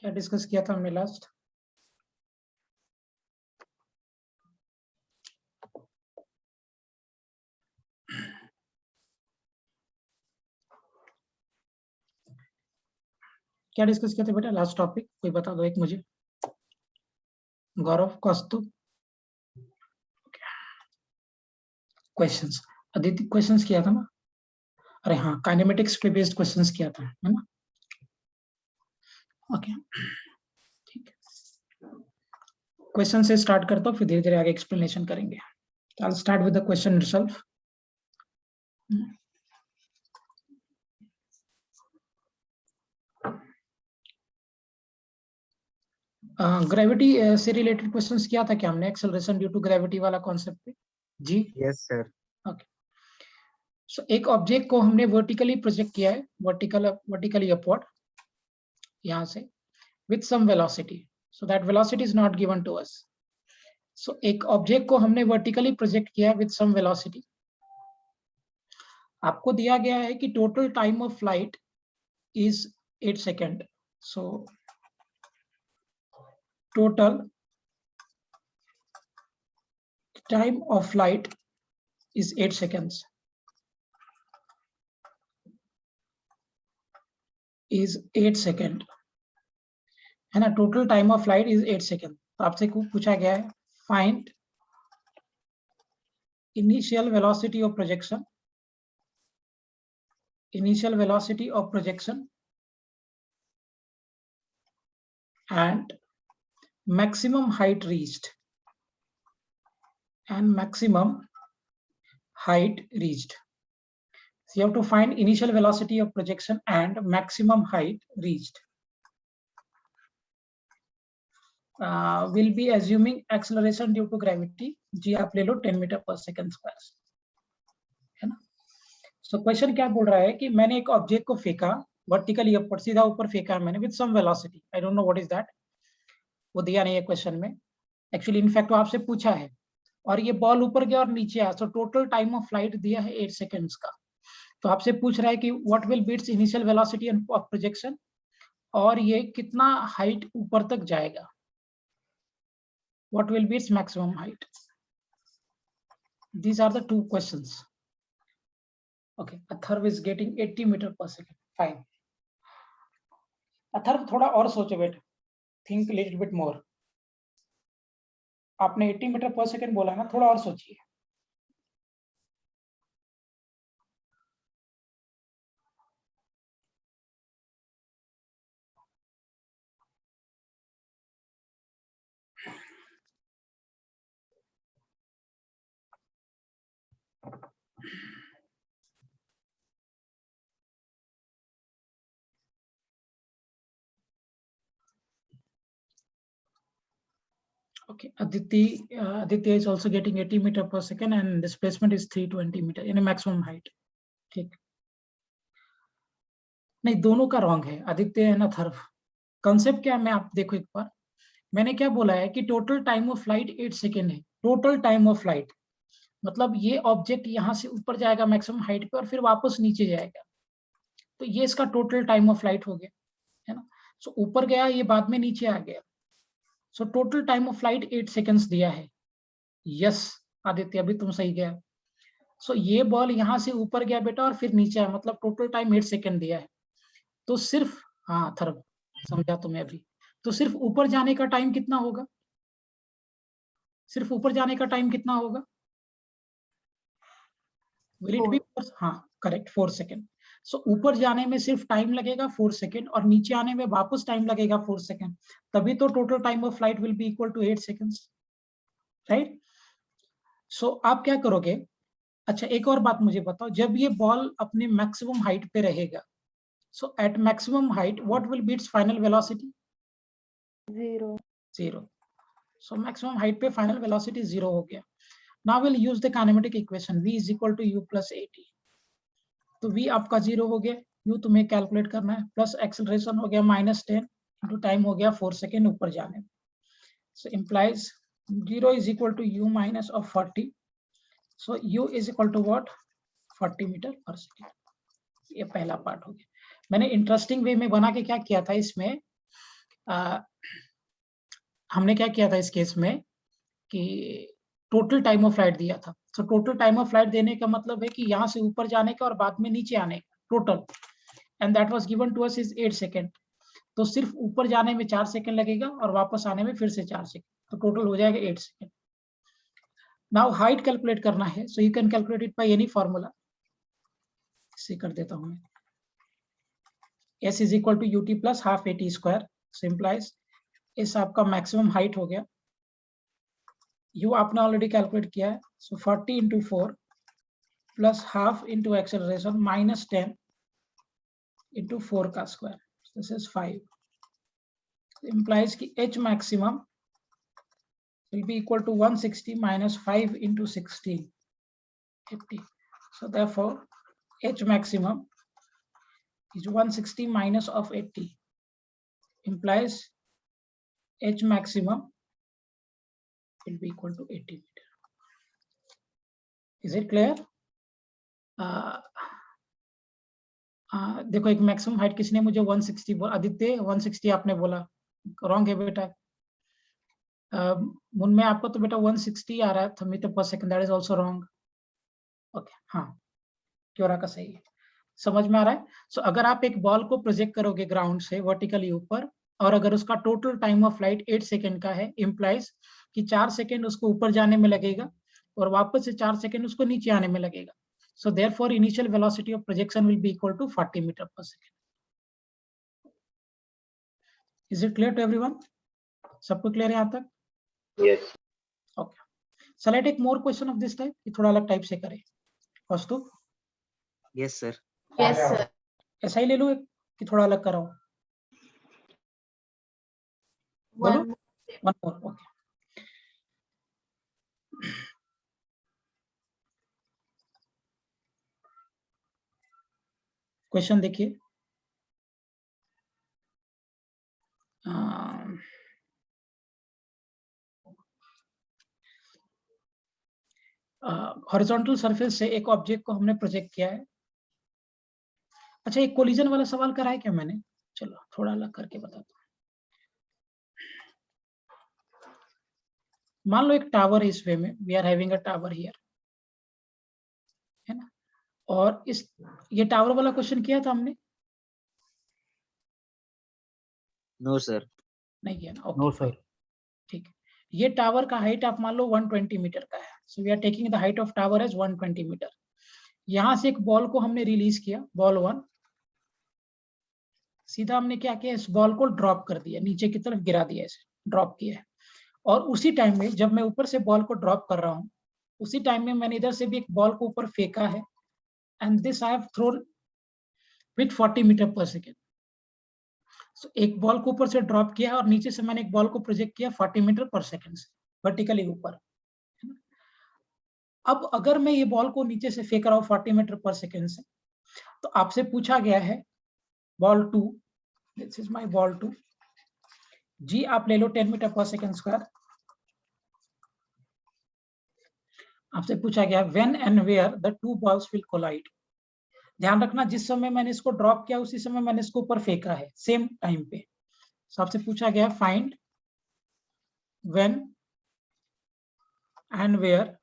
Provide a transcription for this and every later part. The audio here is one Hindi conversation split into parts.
क्या डिस्कस किया था हमने लास्ट? क्या डिस्कस किया था बेटा लास्ट टॉपिक? कोई बता दो एक मुझे। गौरव, कौस्तुभ, क्वेश्चंस। अदिति क्वेश्चंस किया था ना? अरे हाँ, काइनेमेटिक्स पे बेस्ड क्वेश्चंस किया था, है ना? ओके, ठीक है। क्वेश्चन से स्टार्ट करता हूँ, फिर धीरे धीरे आगे एक्सप्लेनेशन करेंगे। I start with the question itself. Gravity से रिलेटेड क्वेश्चंस किया था क्या हमने? एक्सेलरेशन ड्यू टू ग्रेविटी वाला कॉन्सेप्ट पे? जी यस सर। ओके। सो एक ऑब्जेक्ट को हमने वर्टिकली प्रोजेक्ट किया है, वर्टिकली अपवर्ड, यहाँ से, with some velocity, so that velocity is not given to us. So एक ऑब्जेक्ट को हमने वर्टिकली प्रोजेक्ट किया with some velocity. आपको दिया गया है कि total time of flight is 8 second. So total time of flight is 8 seconds. Is 8 second, है ना? Total time of flight is 8 second. तो आपसे पूछा गया है find initial velocity of projection, initial velocity of projection and maximum height reached, and maximum height reached. So you have to find initial velocity of projection and maximum height reached. Will be assuming acceleration due to gravity. जी आप ले लो 10 मीटर पर सेकंड स्क्वायर, है ना? सो क्वेश्चन क्या बोल रहा है कि मैंने एक ऑब्जेक्ट को फेंका वर्टिकली ऊपर, सीधा ऊपर फेंका मैंने with some velocity. I don't know what is that, वो दिया नहीं है क्वेश्चन में. एक्चुअली इनफैक्ट वो आपसे पूछा है, और ये बॉल ऊपर गया और नीचे आया. So total time of flight दिया है 8 सेकेंड्स का. तो आपसे पूछ रहा है कि what will be its initial velocity of projection, और ये कितना हाइट ऊपर तक जाएगा. What will be its maximum height. These are the two questions. Okay, Atharva is getting 80 metre per second. Fine. Atharva थोड़ा और सोचो बेटा, थिंक लिटिल बिट मोर. आपने 80 मीटर पर सेकेंड बोला ना, थोड़ा और सोचिए. Okay, Aditya is also getting 80 meter per second and displacement is 320 meter in a maximum height. ठीक, नहीं दोनों का रॉन्ग है, आदित्य एंड अथर्व. कॉन्सेप्ट क्या है मैं आप देखो एक बार. मैंने क्या बोला है कि total time of flight 8 second है. टोटल टाइम ऑफ फ्लाइट मतलब ये ऑब्जेक्ट यहाँ से ऊपर जाएगा मैक्सिमम हाइट पे और फिर वापस नीचे जाएगा, तो ये इसका टोटल टाइम ऑफ फ्लाइट हो गया, है ना? सो ऊपर गया, ये बाद में नीचे आ गया. So total time of flight 8 seconds दिया है. यस आदित्य, अभी तुम सही गया. सो ये बॉल यहाँ से ऊपर गया बेटा और फिर नीचे आया, मतलब टोटल टाइम 8 सेकेंड दिया है. तो सिर्फ, हाँ थर्ड समझा तुम्हें अभी. तो सिर्फ ऊपर जाने का टाइम कितना होगा? सिर्फ ऊपर जाने का टाइम कितना होगा? Will it B? हाँ करेक्ट, 4 सेकेंड. सो ऊपर जाने में सिर्फ टाइम लगेगा 4 सेकेंड और नीचे आने में वापस टाइम लगेगा 4 सेकेंड. तभी तो total time of flight will be equal to 8 seconds, right? So आप क्या करोगे? अच्छा एक और बात मुझे बताओ, जब ये बॉल अपने मैक्सिमम हाइट पे रहेगा, so at maximum height what will be its final velocity? 0. So maximum height पे final velocity 0 हो गया. Now we'll use the kinematic equation v is equal to u plus at. तो v आपका 0 हो गया, u तुम्हें कैलकुलेट करना है, प्लस एक्सेलरेशन हो गया -10 इंटू टाइम हो गया 4 सेकेंड ऊपर जाने में. So implies 0 is equal to u minus of 40. So u is equal to what? 40 metre per second. ये पहला पार्ट हो गया. मैंने इंटरेस्टिंग वे में बना के क्या किया था इसमें हमने क्या किया था इस केस में कि टोटल टाइम ऑफ फ्लाइट दिया था। तो टोटल टाइम ऑफ फ्लाइट देने का मतलब है कि यहाँ से ऊपर जाने का और बाद में नीचे आने का total, and that was given to us is 8 second. तो सिर्फ ऊपर जाने में 4 सेकेंड लगेगा और वापस आने में फिर से 4 सेकेंड, तो टोटल हो जाएगा 8 सेकेंड। नाउ हाइट कैलकुलेट करना है, so you can calculate it by any formula. इसे कर देता हूं मैं, s is equal to ut plus half at square, so implies इस आपका मैक्सिमम हाइट हो गया। u आपने ऑलरेडी कैलकुलेट किया है, सो 40 into 4 plus half into acceleration minus 10 into 4 का स्क्वायर, दिस इज 5, implies कि h maximum will be equal to 160 minus 5 into 16, 80. So therefore h maximum is 160 minus of 80, implies h maximum will be equal to 80 meter. Is it clear? देखो एक मैक्सिमम हाइट किसने मुझे 160 बोला, आदित्य 160 आपने बोला, रॉन्ग है बेटा। मुनमे आपको तो बेटा 160 आ रहा है metre per second, that is also wrong. Okay, हाँ क्योरा का सही है, समझ में आ रहा है। सो अगर आप एक बॉल को प्रोजेक्ट करोगे ग्राउंड से वर्टिकली ऊपर, और अगर उसका total time of flight 8 second का है, इम्प्लाइज कि 4 सेकेंड उसको ऊपर जाने में लगेगा और वापस से 4 सेकेंड उसको नीचे आने में लगेगा। So therefore initial velocity of projection will be equal to 40 metre per second. Is it clear to everyone? सबको क्लियर है यहाँ तक? Yes. Okay, shall I take more question of this type, थोड़ा अलग टाइप से करें? Kaustubh? Yes sir. Yes sir. ऐसा ही ले लो एक कि थोड़ा अलग कराओ? बोलो, वन मोर। ओके, क्वेश्चन देखिए। हॉरिजॉन्टल सरफेस से एक ऑब्जेक्ट को हमने प्रोजेक्ट किया है। अच्छा, एक कोलिजन वाला सवाल कराया क्या मैंने? चलो थोड़ा अलग करके बताता हूँ। मान लो एक टावर है इस वे में, we are having a tower here, है ना? और इस ये टावर वाला क्वेश्चन किया था हमने? No sir. नहीं किया ना? No okay sir. ठीक है। ये टावर का हाइट आप मान लो 120 मीटर का है, so we are taking the height of tower as 120 metre. यहां से एक बॉल को हमने रिलीज किया, बॉल 1, सीधा हमने क्या किया, इस बॉल को ड्रॉप कर दिया, नीचे की तरफ गिरा दिया, इसे ड्रॉप किया है। और उसी टाइम में जब मैं ऊपर से बॉल को ड्रॉप कर रहा हूँ, उसी टाइम में मैंने इधर से भी एक बॉल को ऊपर फेंका है, and this I have thrown with 40 metre per second. So एक बॉल को ऊपर से ड्रॉप किया और नीचे से मैंने एक बॉल को प्रोजेक्ट किया 40 मीटर पर सेकेंड से वर्टिकली ऊपर। अब अगर मैं ये बॉल को नीचे से फेंक रहा हूँ 40 मीटर पर सेकेंड से, तो आपसे पूछा गया है ball 2, this is my ball 2, जी आप ले लो 10 मीटर पर सेकेंड स्क्वायर। आपसे पूछा गया when and where the two balls will collide. ध्यान रखना, जिस समय मैंने इसको ड्रॉप किया उसी समय मैंने इसको ऊपर फेंका है, सेम टाइम पे। So, आपसे पूछा गया find when and where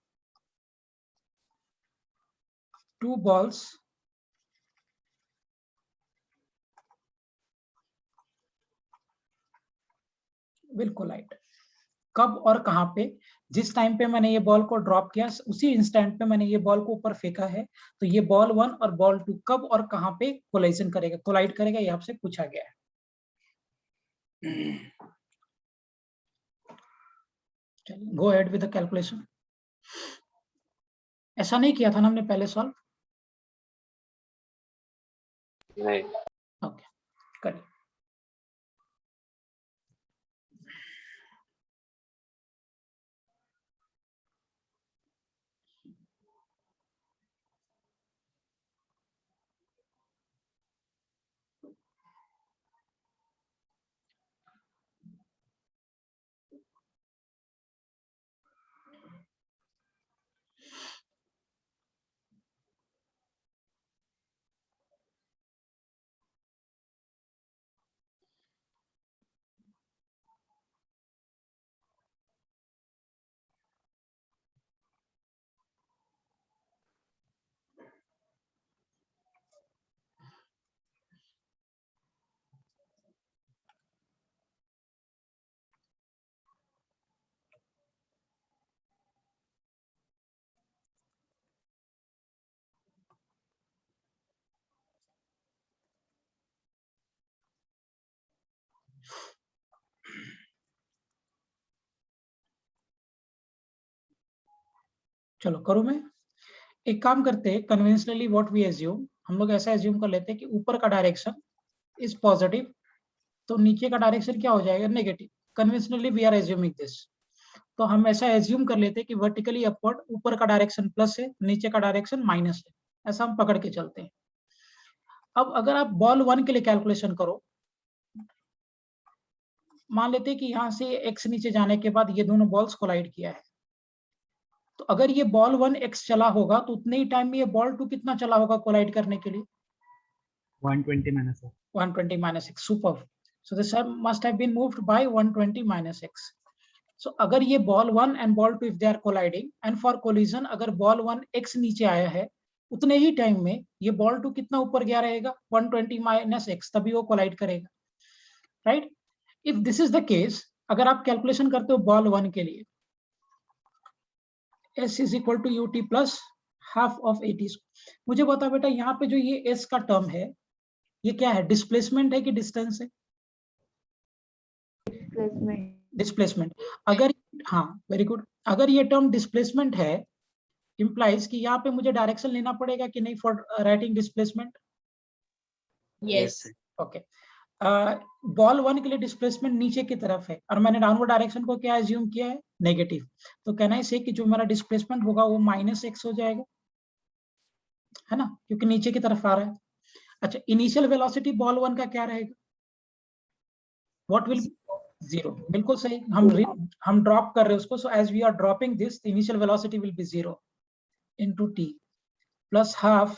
two balls will collide. कब और कहां पे? जिस टाइम पे मैंने ये बॉल को ड्रॉप किया उसी इंस्टेंट पे मैंने ये बॉल को ऊपर फेंका है, तो ये बॉल 1 और बॉल 2 कब और कहां पे कोलाइजन करेगा, कोलाइड करेगा, ये आपसे पूछा गया है। Go ahead with the calculation. ऐसा नहीं किया था ना हमने पहले सॉल्व? नहीं। ओके, करिए। चलो करूँ मैं। एक काम करते हैं, कन्वेंशनली व्हाट वी एज्यूम, हम लोग ऐसा एज्यूम कर लेते हैं कि ऊपर का डायरेक्शन इज पॉजिटिव, तो नीचे का डायरेक्शन क्या हो जाएगा, negative. Conventionally we are assuming this, तो हम ऐसा एज्यूम कर लेते हैं कि वर्टिकली अपवर्ड ऊपर का डायरेक्शन प्लस है, नीचे का डायरेक्शन माइनस है, ऐसा हम पकड़ के चलते हैं। अब अगर आप बॉल 1 के लिए कैलकुलेशन करो, मान लेते हैं कि यहाँ से x नीचे जाने के बाद ये दोनों बॉल्स कोलाइड किया है, तो अगर ये बॉल 1 x चला होगा तो उतने ही टाइम में ये बॉल 2 कितना चला होगा कोलाइड करने के लिए? 120 minus x. 120 minus x. Super. So this must have been moved by 120 minus x. So अगर ये ball 1 and ball 2 if they are colliding and for collision अगर बॉल 1 x नीचे आया है, उतने ही टाइम में ये बॉल 2 कितना ऊपर गया रहेगा, 120 minus x, तभी वो कोलाइड करेगा, right? If this is the case, अगर आप कैलकुलेशन करते हो बॉल 1 के लिए, s is equal to ut plus half of at। मुझे बता बेटा, यहाँ पे जो ये s का टर्म है, ये क्या है, डिस्प्लेसमेंट है कि डिस्टेंस है? डिस्प्लेसमेंट। अगर, हाँ वेरी गुड, अगर ये टर्म डिस्प्लेसमेंट है, इंप्लाइज कि यहाँ पे मुझे डायरेक्शन लेना पड़ेगा कि नहीं for writing displacement? Yes. Okay. Ball 1 के लिए डिस्प्लेसमेंट नीचे की तरफ है और मैंने डाउनवर्ड डायरेक्शन को क्या एज्यूम किया है, नेगेटिव, तो कहना है से कि जो मेरा डिस्प्लेसमेंट होगा वो माइनस x हो जाएगा, है ना, क्योंकि नीचे की तरफ आ रहा है। अच्छा, इनिशियल वेलोसिटी बॉल 1 का क्या रहेगा, व्हाट विल बी? 0। बिल्कुल सही, हम ड्रॉप कर रहे हैं उसको, so as we are dropping this, initial velocity will be 0 into t plus half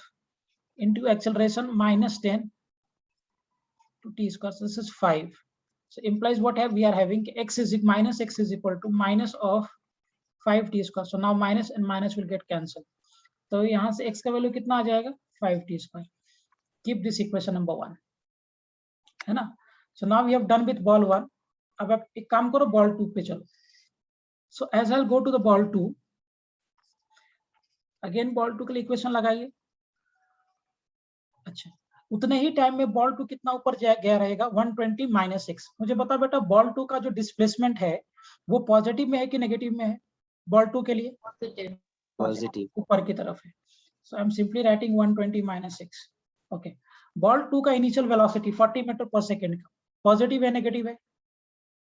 into acceleration minus 10 to t square, so this is 5. So implies what have we are having, x is minus x is equal to minus of 5t square. So now minus and minus will get cancelled, तो यहाँ से x का वैल्यू कितना आ जाएगा, 5t square. Keep this equation number 1, है ना? So now we have done with ball 1. अब आप एक काम करो, बॉल 2 पे चलो. So as I'll go to the ball 2, again ball 2 के लिए इक्वेशन लगाइए. अच्छा, उतने ही टाइम में बॉल 2 कितना ऊपर गया रहेगा, 120 माइनस 6. मुझे बता बेटा, बॉल 2 का जो डिस्प्लेसमेंट है वो पॉजिटिव में है कि नेगेटिव में है, बॉल 2 के लिए? Positive. ऊपर की तरफ है. So I am simply writing 120 minus 6. Okay, ball 2 का initial velocity 40 metre per second का, पॉजिटिव है नेगेटिव है?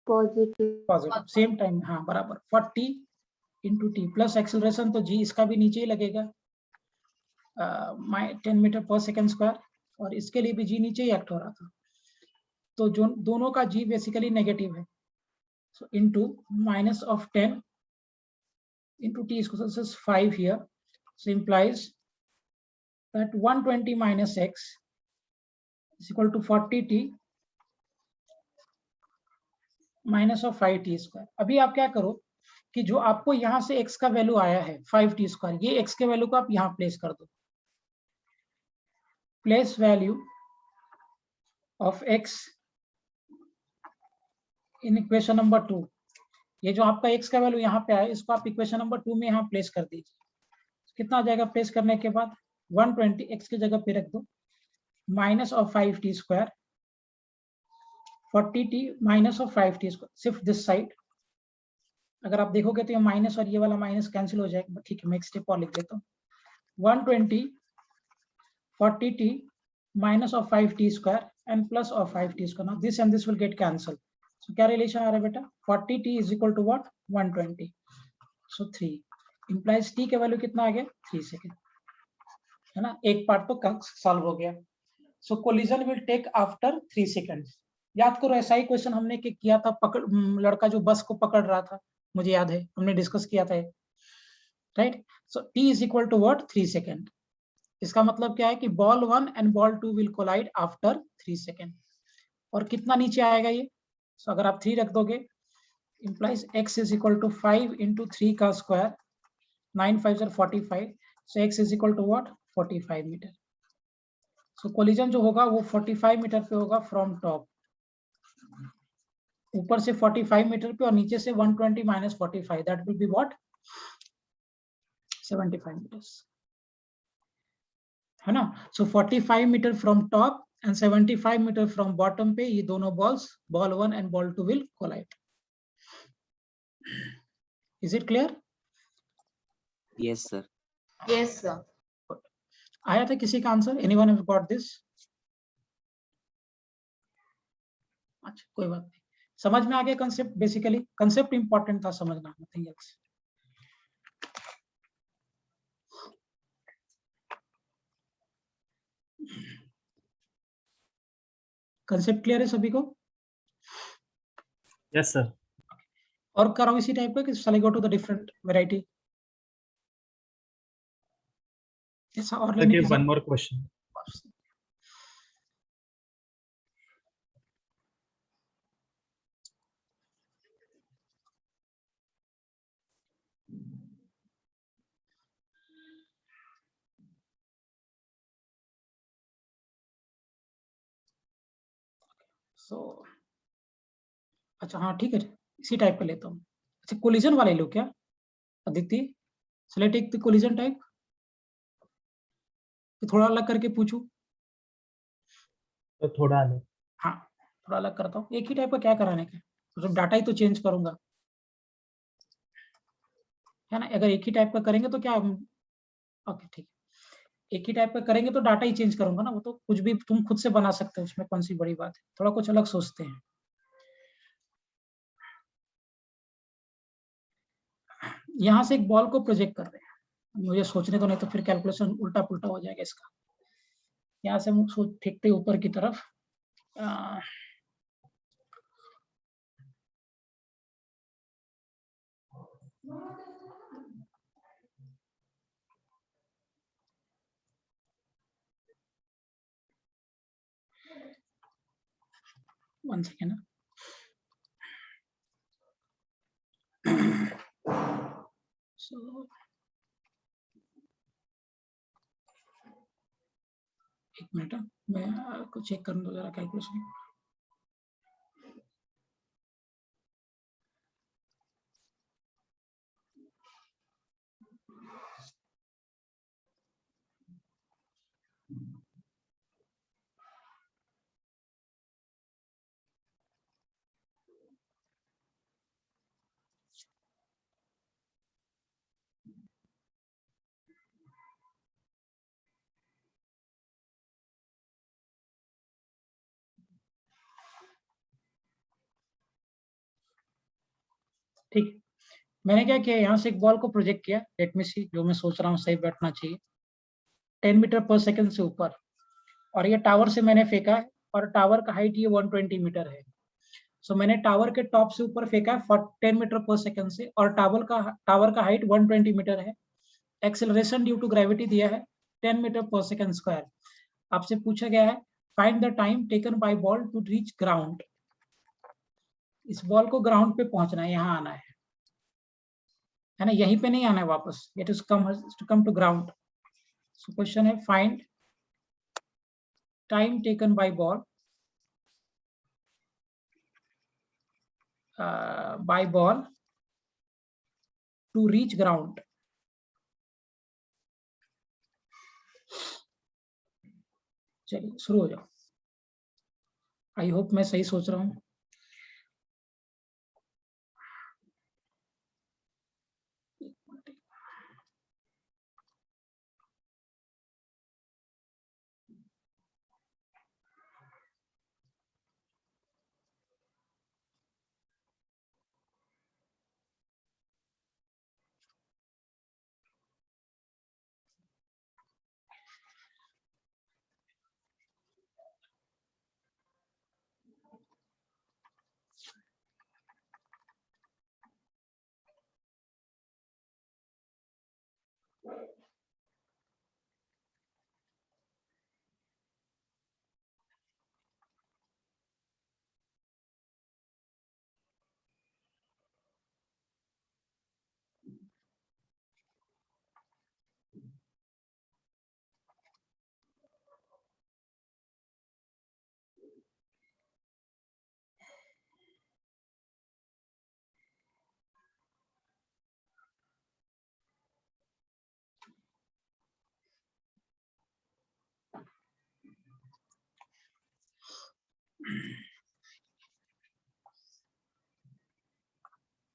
पॉजिटिव. सेम टाइम, हाँ बराबर, 40 इंटू टी प्लस एक्सेलरेशन, तो जी इसका भी नीचे ही लगेगा, 10 मीटर पर सेकंड स्क्वायर, और इसके लिए भी जी नीचे ही एक्ट हो रहा था, तो जो दोनों का जी बेसिकली नेगेटिव है. सो into minus of 10 into t is 5 here, so implies that 120 minus x is equal to 40t minus of 5t square. अभी आप क्या करो कि जो आपको यहाँ से x का वैल्यू आया है 5t square, ये x के वैल्यू को आप यहाँ प्लेस कर दो, place value of x in equation number 2. ये जो आपका x का वैल्यू यहाँ पे आया, इसको आप इक्वेशन नंबर 2 में यहाँ प्लेस कर दीजिए. कितना आ जाएगा प्लेस करने के बाद, 120 x की जगह पे रख दो, minus of 5t square, 40t minus of 5t square, सिर्फ दिस साइड. अगर आप देखोगे तो ये माइनस और ये वाला माइनस कैंसिल हो जाएगा. ठीक है, मैं एक स्टेप और लिख देता हूँ, 120 40t minus of 5t square and plus of 5t square. Now this and this will get cancel. So क्या रिलेशन आ रहा है बेटा, 40t is equal to what, 120. So 3 implies t के वैल्यू कितना आ गया, 3 सेकेंड, है ना. एक पार्ट तो सॉल्व हो गया. So collision will take after 3 seconds. याद करो, ऐसा ही क्वेश्चन हमने किया था, लड़का जो बस को पकड़ रहा था, मुझे याद है हमने डिस्कस किया था, right. So t is equal to what, 3 second. इसका मतलब क्या है कि ball 1 and ball 2 will collide after 3 second. और कितना नीचे आएगा ये, सो अगर आप 3 रख दोगे, implies x is equal to 5 into 3 का square, 9 5 are 45, so x is equal to what, 45 metre. So collision जो होगा वो 45 मीटर पे होगा फ्रॉम टॉप, ऊपर से 45 मीटर पे और नीचे से 120 minus 45, that will be what, 75 metres, है ना. So 45 metre from top and 75 metre from bottom पे ये दोनों balls, ball 1 and ball 2 will collide. Is it clear? Yes, sir. Yes, sir. आया था किसी का answer? Anyone have got this? अच्छा, कोई बात नहीं, समझ में आ गया कंसेप्ट। बेसिकली कंसेप्ट इंपॉर्टेंट था समझना, नथिंग एल्स। कंसेप्ट क्लियर है सभी को? Yes, sir. और कराओ इसी टाइप का कि shall I go to the different variety? ऐसा और लेने Okay, की one more question. सो अच्छा, हाँ ठीक है, इसी टाइप का लेता हूँ। अच्छा, कोलिजन वाले लो क्या अदिति? सेलेक्ट एक कोलिजन टाइप, थोड़ा अलग करके पूछूं? तो थोड़ा अलग। हाँ, थोड़ा अलग करता हूँ। एक ही टाइप का क्या कराने का, तो डाटा ही तो चेंज करूंगा, है ना? अगर एक ही टाइप का करेंगे तो क्या, ओके ठीक है, एक ही टाइप का करेंगे तो डाटा ही चेंज करूंगा ना, वो तो कुछ भी तुम खुद से बना सकते हो, उसमें कौन सी बड़ी बात है। थोड़ा कुछ अलग सोचते हैं। यहाँ से एक बॉल को प्रोजेक्ट कर रहे हैं, मुझे सोचने तो नहीं तो फिर कैलकुलेशन उल्टा पुल्टा हो जाएगा इसका। यहाँ से हम फेंकते ऊपर की तरफ, वन सेकेंड। So, एक मिनट, मैं आपको चेक कर दूं जरा कैलकुलेशन। ठीक, मैंने क्या किया, यहाँ से एक बॉल को प्रोजेक्ट किया, लेट मी सी, जो मैं सोच रहा हूँ सही बैठना चाहिए, 10 मीटर पर सेकंड से ऊपर, और ये टावर से मैंने फेंका है, और टावर का हाइट ये 120 मीटर है। सो मैंने टावर के टॉप से ऊपर फेंका है 10 मीटर पर सेकंड से, और टावर का हाइट 120 मीटर है। एक्सेलरेशन ड्यू टू ग्रेविटी दिया है 10 मीटर पर सेकंड स्क्वायर। आपसे पूछा गया है find the time taken by ball to reach ground. इस बॉल को ग्राउंड पे पहुंचना है, यहाँ आना है ना, यहीं पे नहीं आना है वापस, it is come to ground. So question है find time taken by ball to reach ground. चलिए शुरू हो जाओ। आई होप मैं सही सोच रहा हूँ।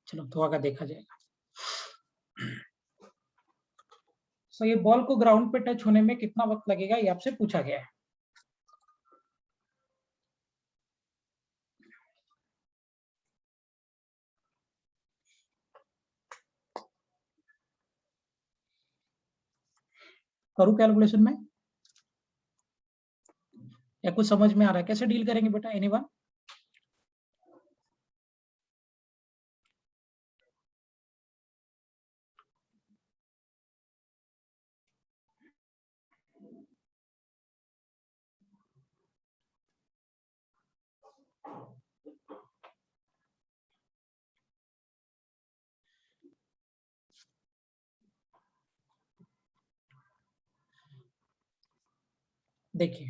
चलो तो आगे देखा जाएगा। सो ये बॉल को ग्राउंड पे टच होने में कितना वक्त लगेगा, ये आपसे पूछा गया है। करूं कैलकुलेशन में या कुछ समझ में आ रहा है? कैसे डील करेंगे बेटा, एनीवन? देखिए,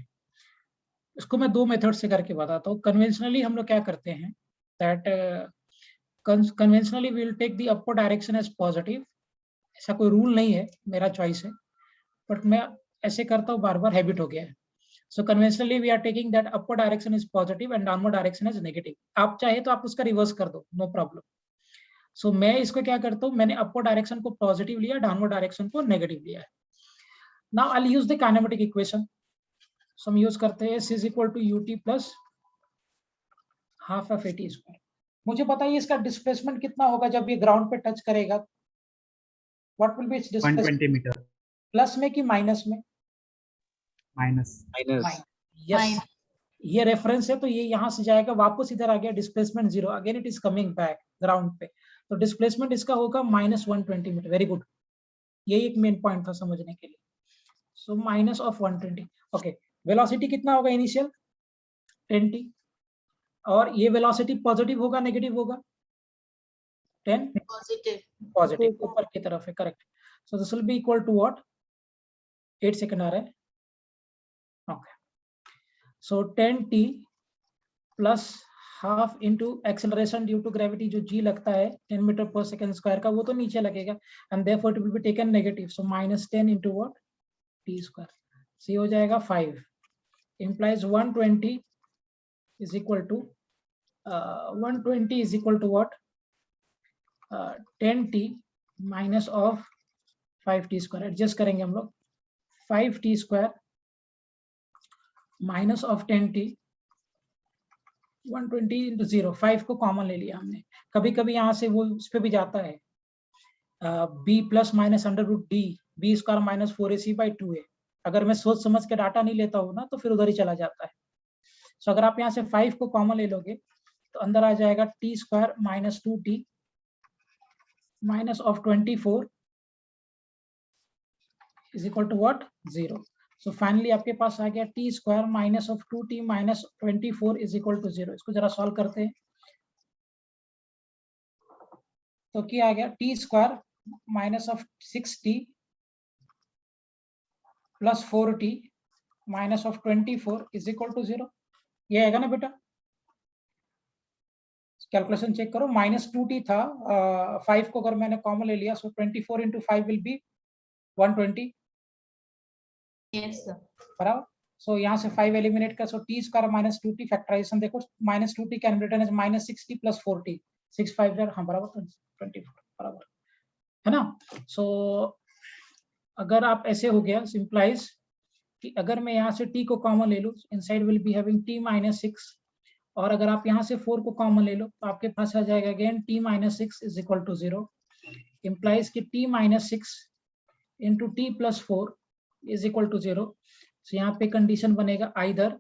इसको मैं दो मेथड से करके बताता हूँ। कन्वेंशनली हम लोग क्या करते हैं, that conventionally we will take the upper direction as positive. ऐसा कोई रूल नहीं है, मेरा चॉइस है, बट मैं ऐसे करता हूँ, बार बार हैबिट हो गया है। So conventionally we are taking that upper direction is positive and downward direction is negative. आप चाहे तो आप उसका रिवर्स कर दो, नो प्रॉब्लम। सो मैं इसको क्या करता हूँ, मैंने अपर डायरेक्शन को पॉजिटिव लिया, डाउनवर्ड डायरेक्शन को नेगेटिव लिया है। Now I will use the kinematic equation. So हम यूज करते हैं s is equal to ut plus half of at square. मुझे बताइए इसका डिस्प्लेसमेंट कितना होगा जब ये ग्राउंड पे टच करेगा? What will be its displacement? 120 metre plus में कि माइनस में? माइनस। Minus. यस, ये रेफरेंस है, तो ये यहाँ से जाएगा वापस इधर आ गया, displacement 0, again it is coming back ground पे, तो डिस्प्लेसमेंट इसका होगा -120 मीटर। वेरी गुड, यही एक मेन पॉइंट था समझने के लिए। So minus of 120। Okay, velocity कितना होगा इनिशियल? 10t। और ये वेलोसिटी पॉजिटिव होगा नेगेटिव होगा? 10 पॉजिटिव, ऊपर की तरफ है, correct. So this will be equal to what? 8 second आ रहा है। Okay, so 10t plus half into acceleration due to gravity जो g लगता है 10 मीटर पर सेकंड स्क्वायर का, वो तो नीचे लगेगा, and therefore it will be taken negative. So -10 into what? t square. सी हो जाएगा 5, implies 120 is equal to 120 is equal to what? 10t minus of 5t square। Adjust करेंगे हम लोग, 5t square minus of 10t, 120 into 0, 5 को कॉमन ले लिया हमने। कभी कभी यहाँ से वो उस पर भी जाता है, b plus minus under root D B square minus 4ac/2a। अगर मैं सोच समझ के डाटा नहीं लेता हूँ ना, तो फिर उधर ही चला जाता है। सो अगर आप यहाँ से 5 को कॉमन ले लोगे तो अंदर आ जाएगा t square minus 2t minus of 24 is equal to what? 0। So finally आपके पास आ गया t square minus of 2t minus 24 is equal to 0। इसको जरा सॉल्व करते हैं, तो क्या आ गया? t square minus of 6t plus 4t minus of 24 is equal to 0। ये आएगा ना बेटा? कैलकुलेशन चेक करो, -2t था, 5 को अगर मैंने कॉमन ले लिया, so 24 into 5 will be 120। Yes sir. बराबर। सो यहाँ से 5 एलिमिनेट कर, so t square minus 2t, factorisation देखो, -2t can be written as -6t plus 4t, 6 5 हाँ बराबर 24 बराबर है ना। सो अगर आप ऐसे हो गया, सिंप्लाइज कि अगर मैं यहाँ से t को कॉमन ले लूँ, inside will be having t minus 6, और अगर आप यहाँ से 4 को कॉमन ले लो तो आपके पास आ जाएगा again t minus 6 is equal to 0। Implies कि t minus 6 into t plus 4 is equal to 0। So यहाँ पे कंडीशन बनेगा either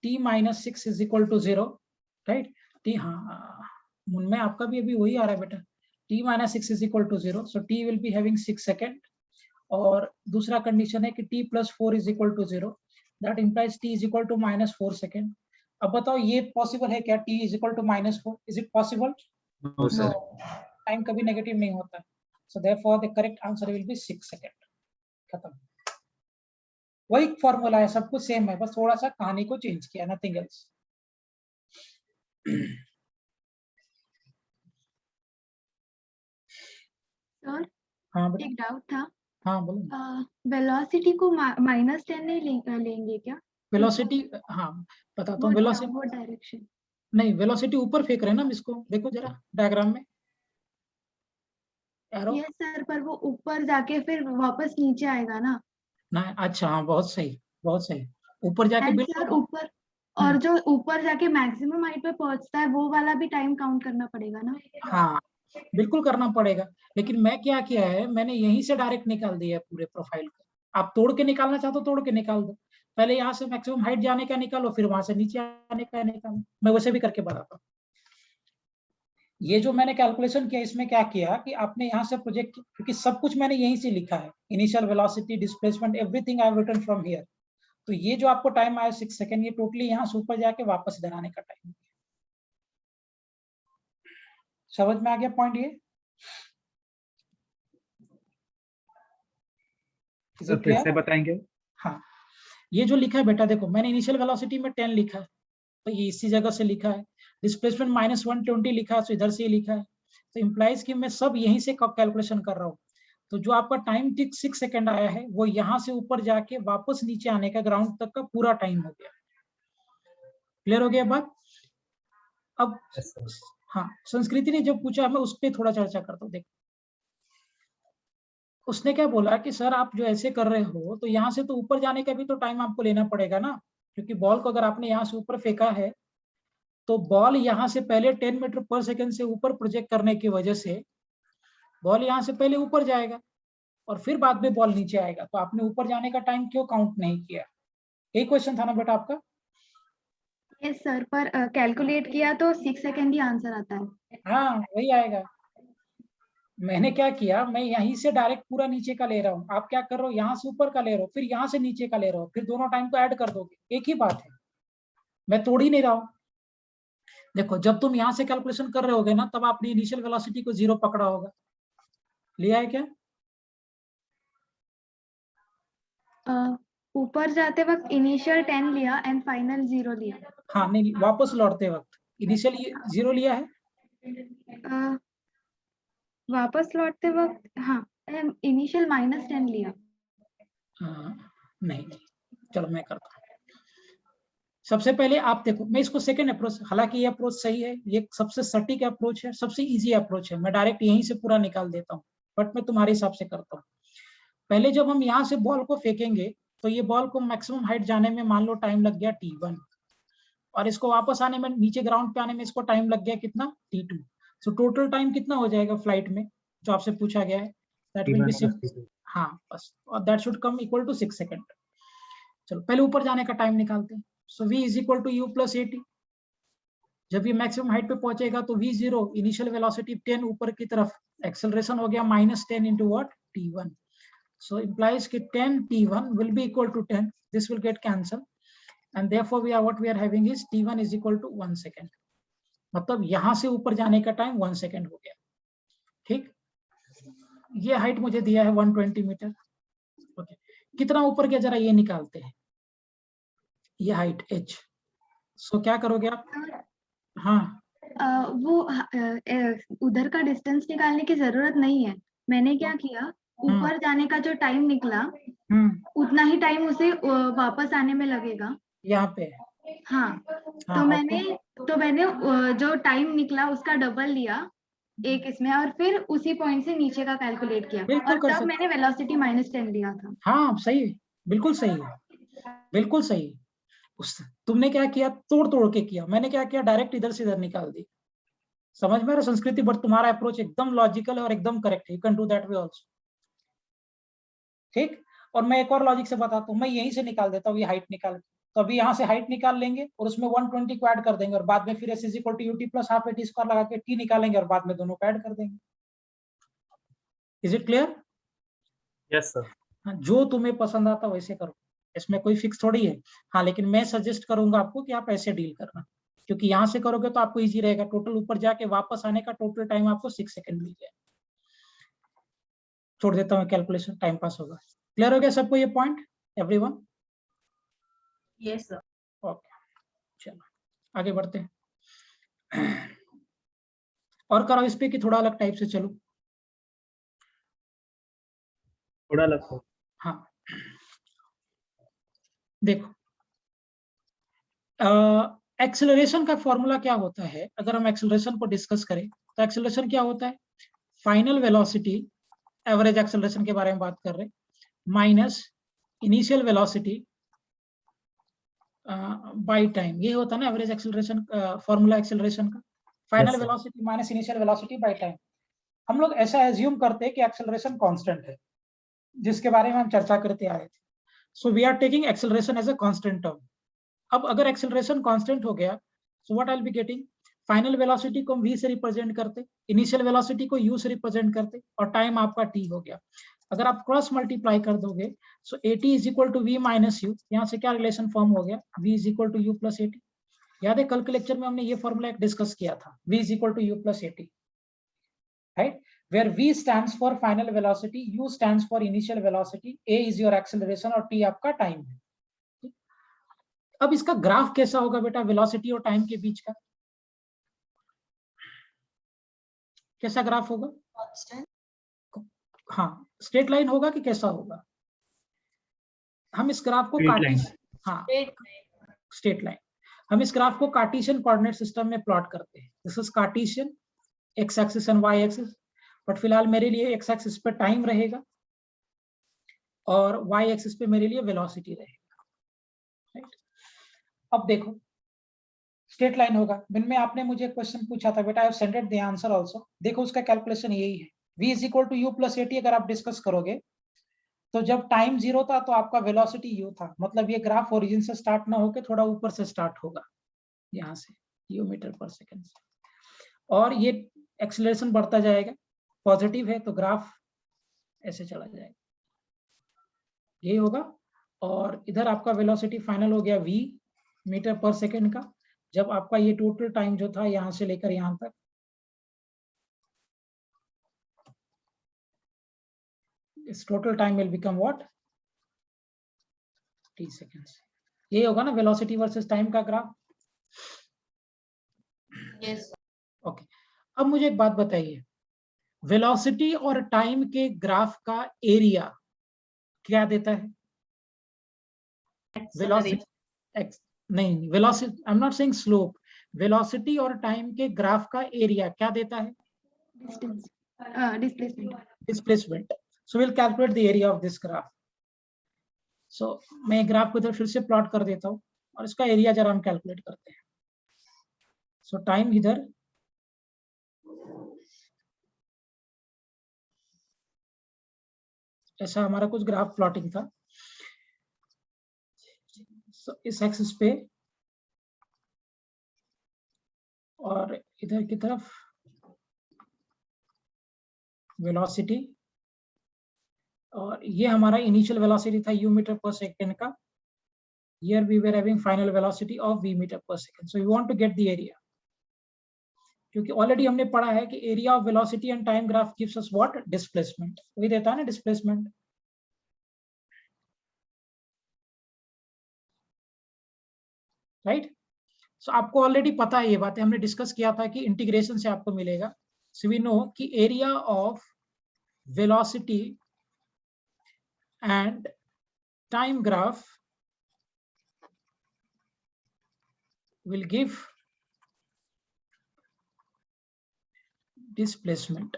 t minus 6 is equal to 0, right? t, हाँ में आपका भी अभी वही आ रहा है बेटा, t minus 6 is equal to 0, so t will be having 6 second. और दूसरा कंडीशन है कि t plus 4 is equal to 0, that implies t is equal to -4 second. अब बताओ ये पॉसिबल है क्या? t is equal to -4, is it possible? No, sir. Time कभी नेगेटिव नहीं होता है, so therefore the correct answer will be 6 second. खत्म। वही फॉर्मूला है, सब कुछ सेम है, बस थोड़ा सा कहानी को चेंज किया, नथिंग एल्स। सर हाँ बेटा, एक डाउट था, हाँ बोलो। वेलोसिटी को -10 नहीं लेंगे क्या? वेलोसिटी, हाँ बताता हूँ। वेलोसिटी वो डायरेक्शन नहीं, वेलोसिटी ऊपर फेंक रहे हैं ना हम इसको, देखो जरा डायग्राम में एरो। यस सर, पर वो ऊपर जाके फिर वापस नीचे आएगा ना। ना, अच्छा हाँ, बहुत सही, बहुत सही। ऊपर जाके एंड बिल्कुल। सर ऊपर, और जो ऊपर जाके मैक्सिमम हाइट पे पहुंचता है वो वाला भी टाइम काउंट करना पड़ेगा ना। हाँ, बिल्कुल करना पड़ेगा, लेकिन मैं क्या किया है, मैंने यहीं से डायरेक्ट निकाल दिया है पूरे प्रोफाइल को। आप तोड़ के निकालना चाहो तो तोड़ के निकाल दो, पहले यहाँ से मैक्सिमम हाइट जाने का निकालो, फिर वहां से नीचे आने का निकालो। मैं वैसे भी करके बताता हूँ। ये जो मैंने कैलकुलेशन किया, इसमें क्या किया कि आपने यहाँ से प्रोजेक्ट, क्योंकि सब कुछ मैंने यहीं से लिखा है, initial velocity, displacement, everything I have written from here. तो ये जो आपको टाइम आया 6 सेकंड, ये टोटली यहाँ से ऊपर जाके वापस इधर आने का टाइम। समझ में आ गया पॉइंट ये? सर फिर से बताएंगे? हाँ, ये जो लिखा है बेटा, देखो मैंने इनिशियल वेलोसिटी में 10 लिखा है, तो ये इसी जगह से लिखा है। डिस्प्लेसमेंट -120 लिखा है, तो इधर से ही लिखा है। तो इम्प्लाइज कि मैं सब यहीं से कैलकुलेशन कर रहा हूँ। तो जो आपका टाइम टिक 6 सेकंड आया है, वो यहाँ से ऊपर जाके वापस नीचे आने का, ग्राउंड तक का पूरा टाइम हो गया। क्लियर हो गया बात? अब यस सर। हाँ, संस्कृति ने जो पूछा, मैं उस पर थोड़ा चर्चा करता हूँ। देखो, उसने क्या बोला कि सर आप जो ऐसे कर रहे हो, तो यहाँ से तो ऊपर जाने का भी तो टाइम आपको लेना पड़ेगा ना, क्योंकि बॉल को अगर आपने यहाँ से ऊपर फेंका है, तो बॉल यहाँ से पहले 10 मीटर पर सेकंड से ऊपर प्रोजेक्ट करने की वजह से बॉल यहाँ से पहले ऊपर जाएगा और फिर बाद में बॉल नीचे आएगा। तो आपने ऊपर जाने का टाइम क्यों काउंट नहीं किया? यही क्वेश्चन था ना बेटा आपका? यस सर, पर कैलकुलेट किया तो 6 सेकेंड ही आंसर आता है। हाँ, वही आएगा। मैंने क्या किया, मैं यहीं से डायरेक्ट पूरा नीचे का ले रहा हूँ, आप क्या कर रहे हो, यहाँ से ऊपर का ले रहे हो, फिर यहाँ से नीचे का ले रहे हो, फिर दोनों टाइम को ऐड कर दोगे, एक ही बात है, मैं तोड़ ही नहीं रहा हूँ। देखो, जब तुम यहाँ से कैलकुलेशन कर रहे होगे ना, तब आपने इनिशियल वेलोसिटी को 0 पकड़ा होगा, लिया है क्या? ऊपर जाते वक्त इनिशियल 10 लिया एंड फाइनल 0 लिया। हाँ, नहीं, वापस लौटते वक्त इनिशियल 0 लिया है। अ, वापस लौटते वक्त हाँ, इनिशियल -10 लिया। नहीं, चलो मैं करता हूँ। सबसे पहले आप देखो, मैं इसको सेकंड अप्रोच, हालांकि ये अप्रोच सही है, ये सबसे सटीक अप्रोच है, सबसे इजी अप्रोच है, मैं डायरेक्ट यहीं से पूरा निकाल देता हूँ, बट मैं तुम्हारे हिसाब से करता हूँ। पहले जब हम यहाँ से बॉल को फेंकेंगे, तो ये बॉल को मैक्सिमम हाइट जाने में मान लो टाइम लग गया t1, और इसको वापस आने में, नीचे ग्राउंड पे आने में इसको टाइम लग गया कितना, t2। सो टोटल टाइम कितना हो जाएगा फ्लाइट में, जो आपसे पूछा गया है, that will B T1 + T2। हाँ बस, और that should come equal to 6 second. चलो पहले ऊपर जाने का टाइम निकालते हैं। So v is equal to u plus at। जब ये मैक्सिमम हाइट पे पहुंचेगा तो v0 इनिशियल वेलोसिटी 10 ऊपर की तरफ, एक्सेलरेशन हो गया -10 into what, t1। So implies कि 10 t1 will be equal to 10, this will get cancel, and therefore we are what we are having is t1 is equal to 1 second. मतलब यहाँ से ऊपर जाने का टाइम 1 सेकंड हो गया। ठीक, ये हाइट मुझे दिया है 120 मीटर। ओके, कितना ऊपर गया जरा ये निकालते हैं, ये हाइट h। सो क्या करोगे आप? हाँ, वो उधर का डिस्टेंस निकालने की जरूरत नहीं है। मैंने क्या किया, ऊपर जाने का जो टाइम निकला उतना ही टाइम उसे वापस आने में लगेगा। यहाँ पे हाँ, हाँ, तो मैंने okay. तो मैंने जो टाइम निकला उसका डबल लिया एक इसमें, और फिर उसी पॉइंट से नीचे का कैलकुलेट किया, बिल्कुल और कर तब सकते। मैंने वेलोसिटी -10 लिया था। हाँ सही है, बिल्कुल सही है, बिल्कुल सही है। तुमने क्या किया, तोड़ तोड़ के किया, मैंने क्या किया, डायरेक्ट इधर से इधर निकाल दी। समझ में आ रहा संस्कृति? बट तुम्हारा अप्रोच एकदम लॉजिकल है और एकदम करेक्ट है, you can do that way also. ठीक, और मैं एक और लॉजिक से बताता हूँ, मैं यहीं से निकाल देता हूँ ये हाइट निकाल के। तो अभी यहाँ से हाइट निकाल लेंगे और उसमें 120 को ऐड कर देंगे, और बाद में फिर s = ut + ½ at² लगा के t निकालेंगे और बाद में दोनों को ऐड कर देंगे। Is it clear? Yes sir. हाँ, जो तुम्हें पसंद आता वैसे करो, इसमें कोई फिक्स थोड़ी है। हाँ, लेकिन मैं सजेस्ट करूंगा आपको कि आप ऐसे डील करना, क्योंकि यहाँ से करोगे तो आपको इजी रहेगा, टोटल ऊपर जाके वापस आने का टोटल टाइम आपको 6 सेकंड मिल जाए। छोड़ देता हूँ कैलकुलेशन, टाइम पास होगा। क्लियर हो गया सबको ये point, everyone? Yes sir. Okay, चलो आगे बढ़ते हैं। और कराओ इस पे कि थोड़ा अलग टाइप से चलो? थोड़ा अलग। हाँ, देखो, एक्सेलरेशन का फॉर्मूला क्या होता है? अगर हम एक्सेलरेशन को डिस्कस करें तो एक्सेलरेशन क्या होता है? फाइनल वेलोसिटी, एवरेज एक्सेलरेशन के बारे में बात कर रहे हैं, minus initial velocity by time. ये होता है ना एवरेज एक्सेलरेशन, फॉर्मूला एक्सेलरेशन का। Final velocity minus initial velocity by time. हम लोग ऐसा एज्यूम करते हैं कि एक्सेलरेशन कांस्टेंट है, जिसके बारे में हम चर्चा करते आए थे। So we are taking acceleration as a constant term. अब अगर एक्सेलरेशन कांस्टेंट हो गया, so what I will be getting? Final velocity को हम v से रिप्रेजेंट करते, इनिशियल वेलोसिटी को u से रिप्रेजेंट करते, और टाइम आपका t हो गया। अगर आप क्रॉस मल्टीप्लाई कर दोगे, so at is equal to v minus U. यहाँ से क्या रिलेशन फॉर्म हो गया? v is equal to U plus at। याद है कल के लेक्चर में हमने ये फॉर्मूला डिस्कस किया था, v is equal to U plus at, right? where v stands for final velocity, u stands for initial velocity, a is your acceleration और t आपका टाइम है। अब इसका ग्राफ कैसा होगा बेटा वेलोसिटी और टाइम के बीच का? कैसा ग्राफ होगा? हाँ, स्ट्रेट लाइन होगा कि कैसा होगा? हम इस ग्राफ को स्ट्रेट लाइन। हम इस ग्राफ को कार्टेशियन कोऑर्डिनेट सिस्टम में प्लॉट करते हैं। This is Cartesian, X axis and Y axis. But फिलहाल मेरे लिए एक्स एक्सिस पे टाइम रहेगा और वाई एक्सिस पे मेरे लिए वेलोसिटी रहेगा, राइट? अब देखो स्ट्रेट लाइन होगा। दिन में आपने मुझे क्वेश्चन पूछा था बेटा, I have sended the answer also. देखो उसका कैलकुलेशन यही है, v is equal to U plus at। अगर आप डिस्कस करोगे तो जब टाइम 0 था तो आपका वेलोसिटी u था, मतलब ये ग्राफ ओरिजिन से स्टार्ट ना होके थोड़ा ऊपर से स्टार्ट होगा, यहाँ से u मीटर पर सेकंड से, और ये एक्सेलरेशन बढ़ता जाएगा। पॉजिटिव है तो ग्राफ ऐसे चला जाएगा, यही होगा। और इधर आपका वेलोसिटी फाइनल हो गया v मीटर पर सेकंड का, जब आपका ये टोटल टाइम जो था यहां से लेकर यहां तक, इस total time will become what? t seconds. ये होगा ना वेलोसिटी वर्सेस टाइम का ग्राफ। यस। ओके, अब मुझे एक बात बताइए, वेलोसिटी और टाइम के ग्राफ का एरिया क्या देता है? वेलोसिटी नहीं, velocity, I am not saying slope. Velocity और टाइम के ग्राफ का एरिया क्या देता है? Displacement. So will calculate the area of this graph. So मैं ग्राफ को इधर फिर से प्लॉट कर देता हूँ और इसका एरिया जरा हम कैलकुलेट करते हैं। सो टाइम इधर, ऐसा हमारा कुछ ग्राफ प्लॉटिंग था। So, इस एक्सिस पे और इधर की तरफ वेलोसिटी, और ये हमारा इनिशियल वेलोसिटी था u मीटर पर सेकंड का। Here we were having final velocity of v metre per second. So we want to get the area, क्योंकि ऑलरेडी हमने पढ़ा है कि area of velocity and time graph gives us what? Displacement. वही देता है ना डिस्प्लेसमेंट। राइट? सो आपको ऑलरेडी पता है ये बातें, हमने डिस्कस किया था कि इंटीग्रेशन से आपको मिलेगा। सो वी नो कि area of velocity and time graph will give displacement.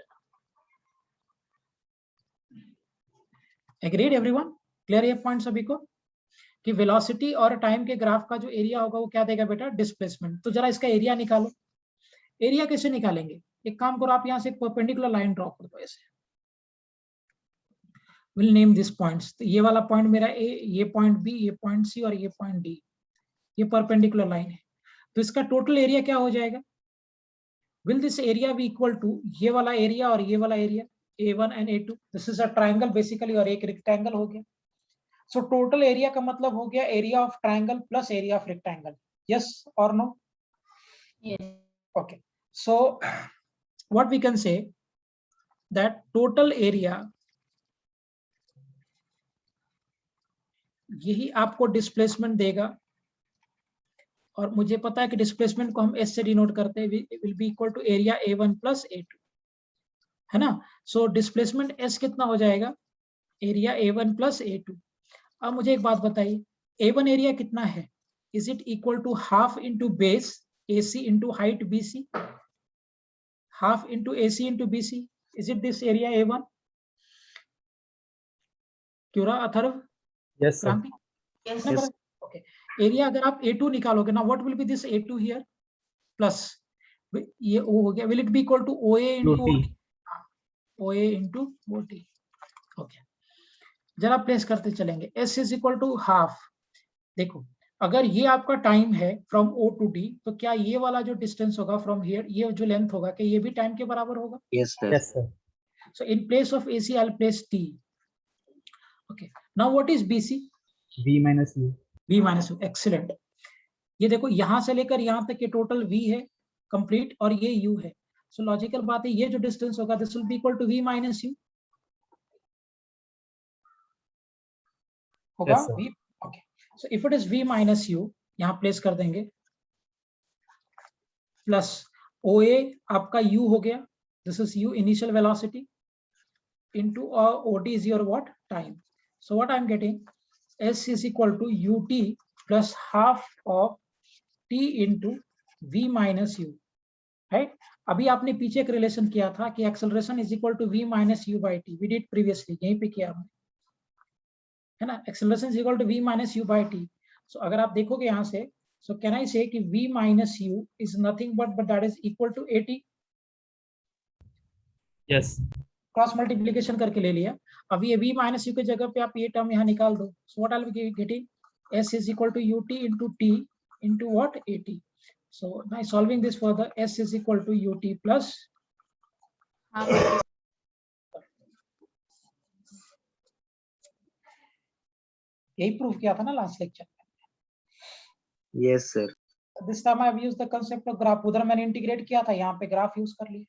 Agreed everyone? Clear ये पॉइंट सभी को कि वेलोसिटी और टाइम के ग्राफ का जो एरिया होगा वो क्या देगा बेटा? डिस्प्लेसमेंट। तो जरा इसका एरिया निकालो। एरिया कैसे निकालेंगे? एक काम करो, आप यहाँ से एक परपेंडिकुलर लाइन ड्रॉ कर दो ऐसे। Will name this points. तो ये वाला पॉइंट मेरा ए, ये पॉइंट बी, ये पॉइंट सी और ये पॉइंट डी। ये परपेंडिकुलर लाइन है, तो इसका टोटल एरिया क्या हो जाएगा? Will this area be equal to ये वाला एरिया और ये वाला area, A1 and A2। This is a triangle basically, और एक रेक्टेंगल हो गया। सो टोटल एरिया का मतलब हो गया area of triangle plus area of rectangle. Yes और no? Yes. Okay, so what we can say that total area, यही आपको डिस्प्लेसमेंट देगा। और मुझे पता है कि डिस्प्लेसमेंट को हम S से डिनोट करते हैं, will be equal to area A1 plus A2, है ना? सो डिस्प्लेसमेंट S कितना हो जाएगा? Area A1 plus A2। अब मुझे एक बात बताइए, A1 एरिया कितना है? is it equal to half into base AC into height BC? Half into AC into BC. Is it this area A1? क्यों रहा अथर्व? Yes, sir. क्रांति? Yes. Yes. Okay. एरिया अगर आप A2 निकालोगे ना, what will be this A2 here? Plus ये O हो गया. Will it be equal to OA into OT. OT? OA into OT. Okay. जरा प्लेस करते चलेंगे. S is equal to half. देखो, अगर ये आपका टाइम है फ्रॉम O to D, तो क्या ये वाला जो डिस्टेंस होगा फ्रॉम हियर, ये जो लेंथ होगा, क्या ये भी टाइम के बराबर होगा? Yes, sir. Yes, sir. So in place of AC, I'll place T. Okay. Now what is BC? V minus U. V minus U. Excellent. ये देखो यहां से लेकर यहां तक ये टोटल V है कंप्लीट, और ये U है. So लॉजिकल बात है, ये जो डिस्टेंस होगा this will be equal to V minus U. होगा Yes, sir. V. Okay. So if it is V minus U, यहाँ प्लेस कर देंगे, प्लस OA आपका U हो गया, this is U initial velocity, into OT is your what? Time. So what I'm getting, S is equal to UT plus half of T into V minus U, right? अभी आपने पीछे एक रिलेशन किया था कि acceleration is equal to V minus U by T. We did previously, यहीं पे किया हमने, है ना? Acceleration is equal to V minus U by T. So अगर आप देखोगे यहाँ से, so can I say कि V minus U is nothing but that is equal to AT. Yes. Cross multiplication करके ले लिया. अब ये V minus U की जगह पे आप ये टर्म यहाँ निकाल दो. So what I'll be getting, S is equal to UT into T into what? AT. So by solving this further, S is equal to UT plus यही प्रूफ किया था ना लास्ट लेक्चर में. Yes, sir. This time I have used the concept of graph. उधर मैंने इंटीग्रेट किया था, यहाँ पे ग्राफ यूज कर लिया.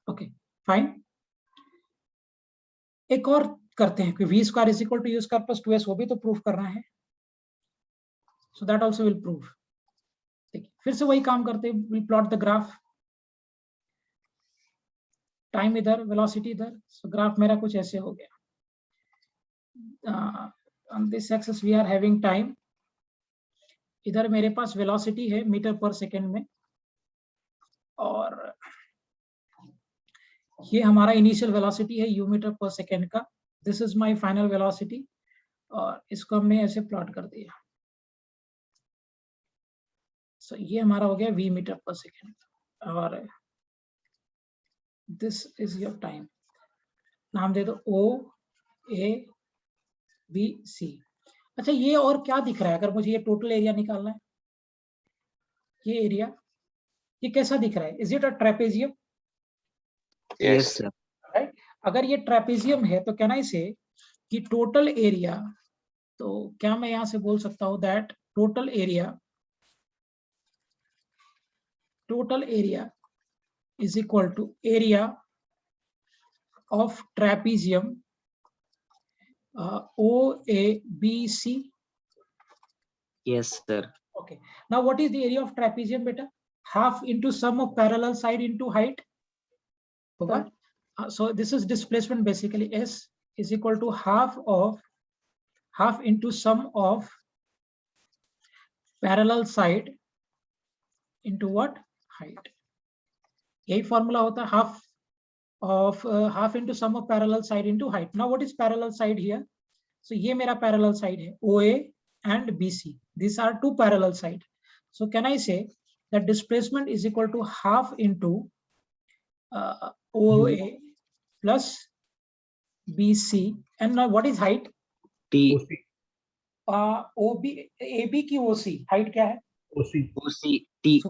Okay fine. एक और करते हैं कि V square is equal to U square plus 2S, वो भी तो प्रूफ करना है. So that also will prove. देखिए फिर से वही काम करते हैं, will plot the graph. Time इधर, वेलोसिटी इधर. सो ग्राफ मेरा कुछ ऐसे हो गया. On this axis we are having time. इधर मेरे पास वेलोसिटी है मीटर पर सेकेंड में, और ये हमारा इनिशियल वेलोसिटी है U मीटर पर सेकेंड का. This is my final velocity, और इसको हमने ऐसे प्लॉट कर दिया. सो ये हमारा हो गया V मीटर पर सेकेंड, और दिस इज योर टाइम. नाम दे दो OABC. अच्छा, ये और क्या दिख रहा है? अगर मुझे ये टोटल एरिया निकालना है, ये एरिया ये कैसा दिख रहा है? Is it a trapezium? Yes, sir. Right. अगर ये ट्रेपेजियम है तो कैन आई से कि टोटल एरिया, तो क्या मैं यहां से बोल सकता हूं that total area is equal to area of trapezium OABC. Yes, sir. Okay. Now what is the area of trapezium, beta? Half into sum of parallel side into height. होगा. So this is displacement basically. S is equal to half into sum of parallel side into what? Height. यही formula होता है, half into sum of parallel side into height. Now what is parallel side here? So ये मेरा parallel side है, OA and BC. These are two parallel side. So can I say that displacement is equal to half into OA plus BC, and now what is height? T. OC. AB की OC height क्या है? OC. OC. T.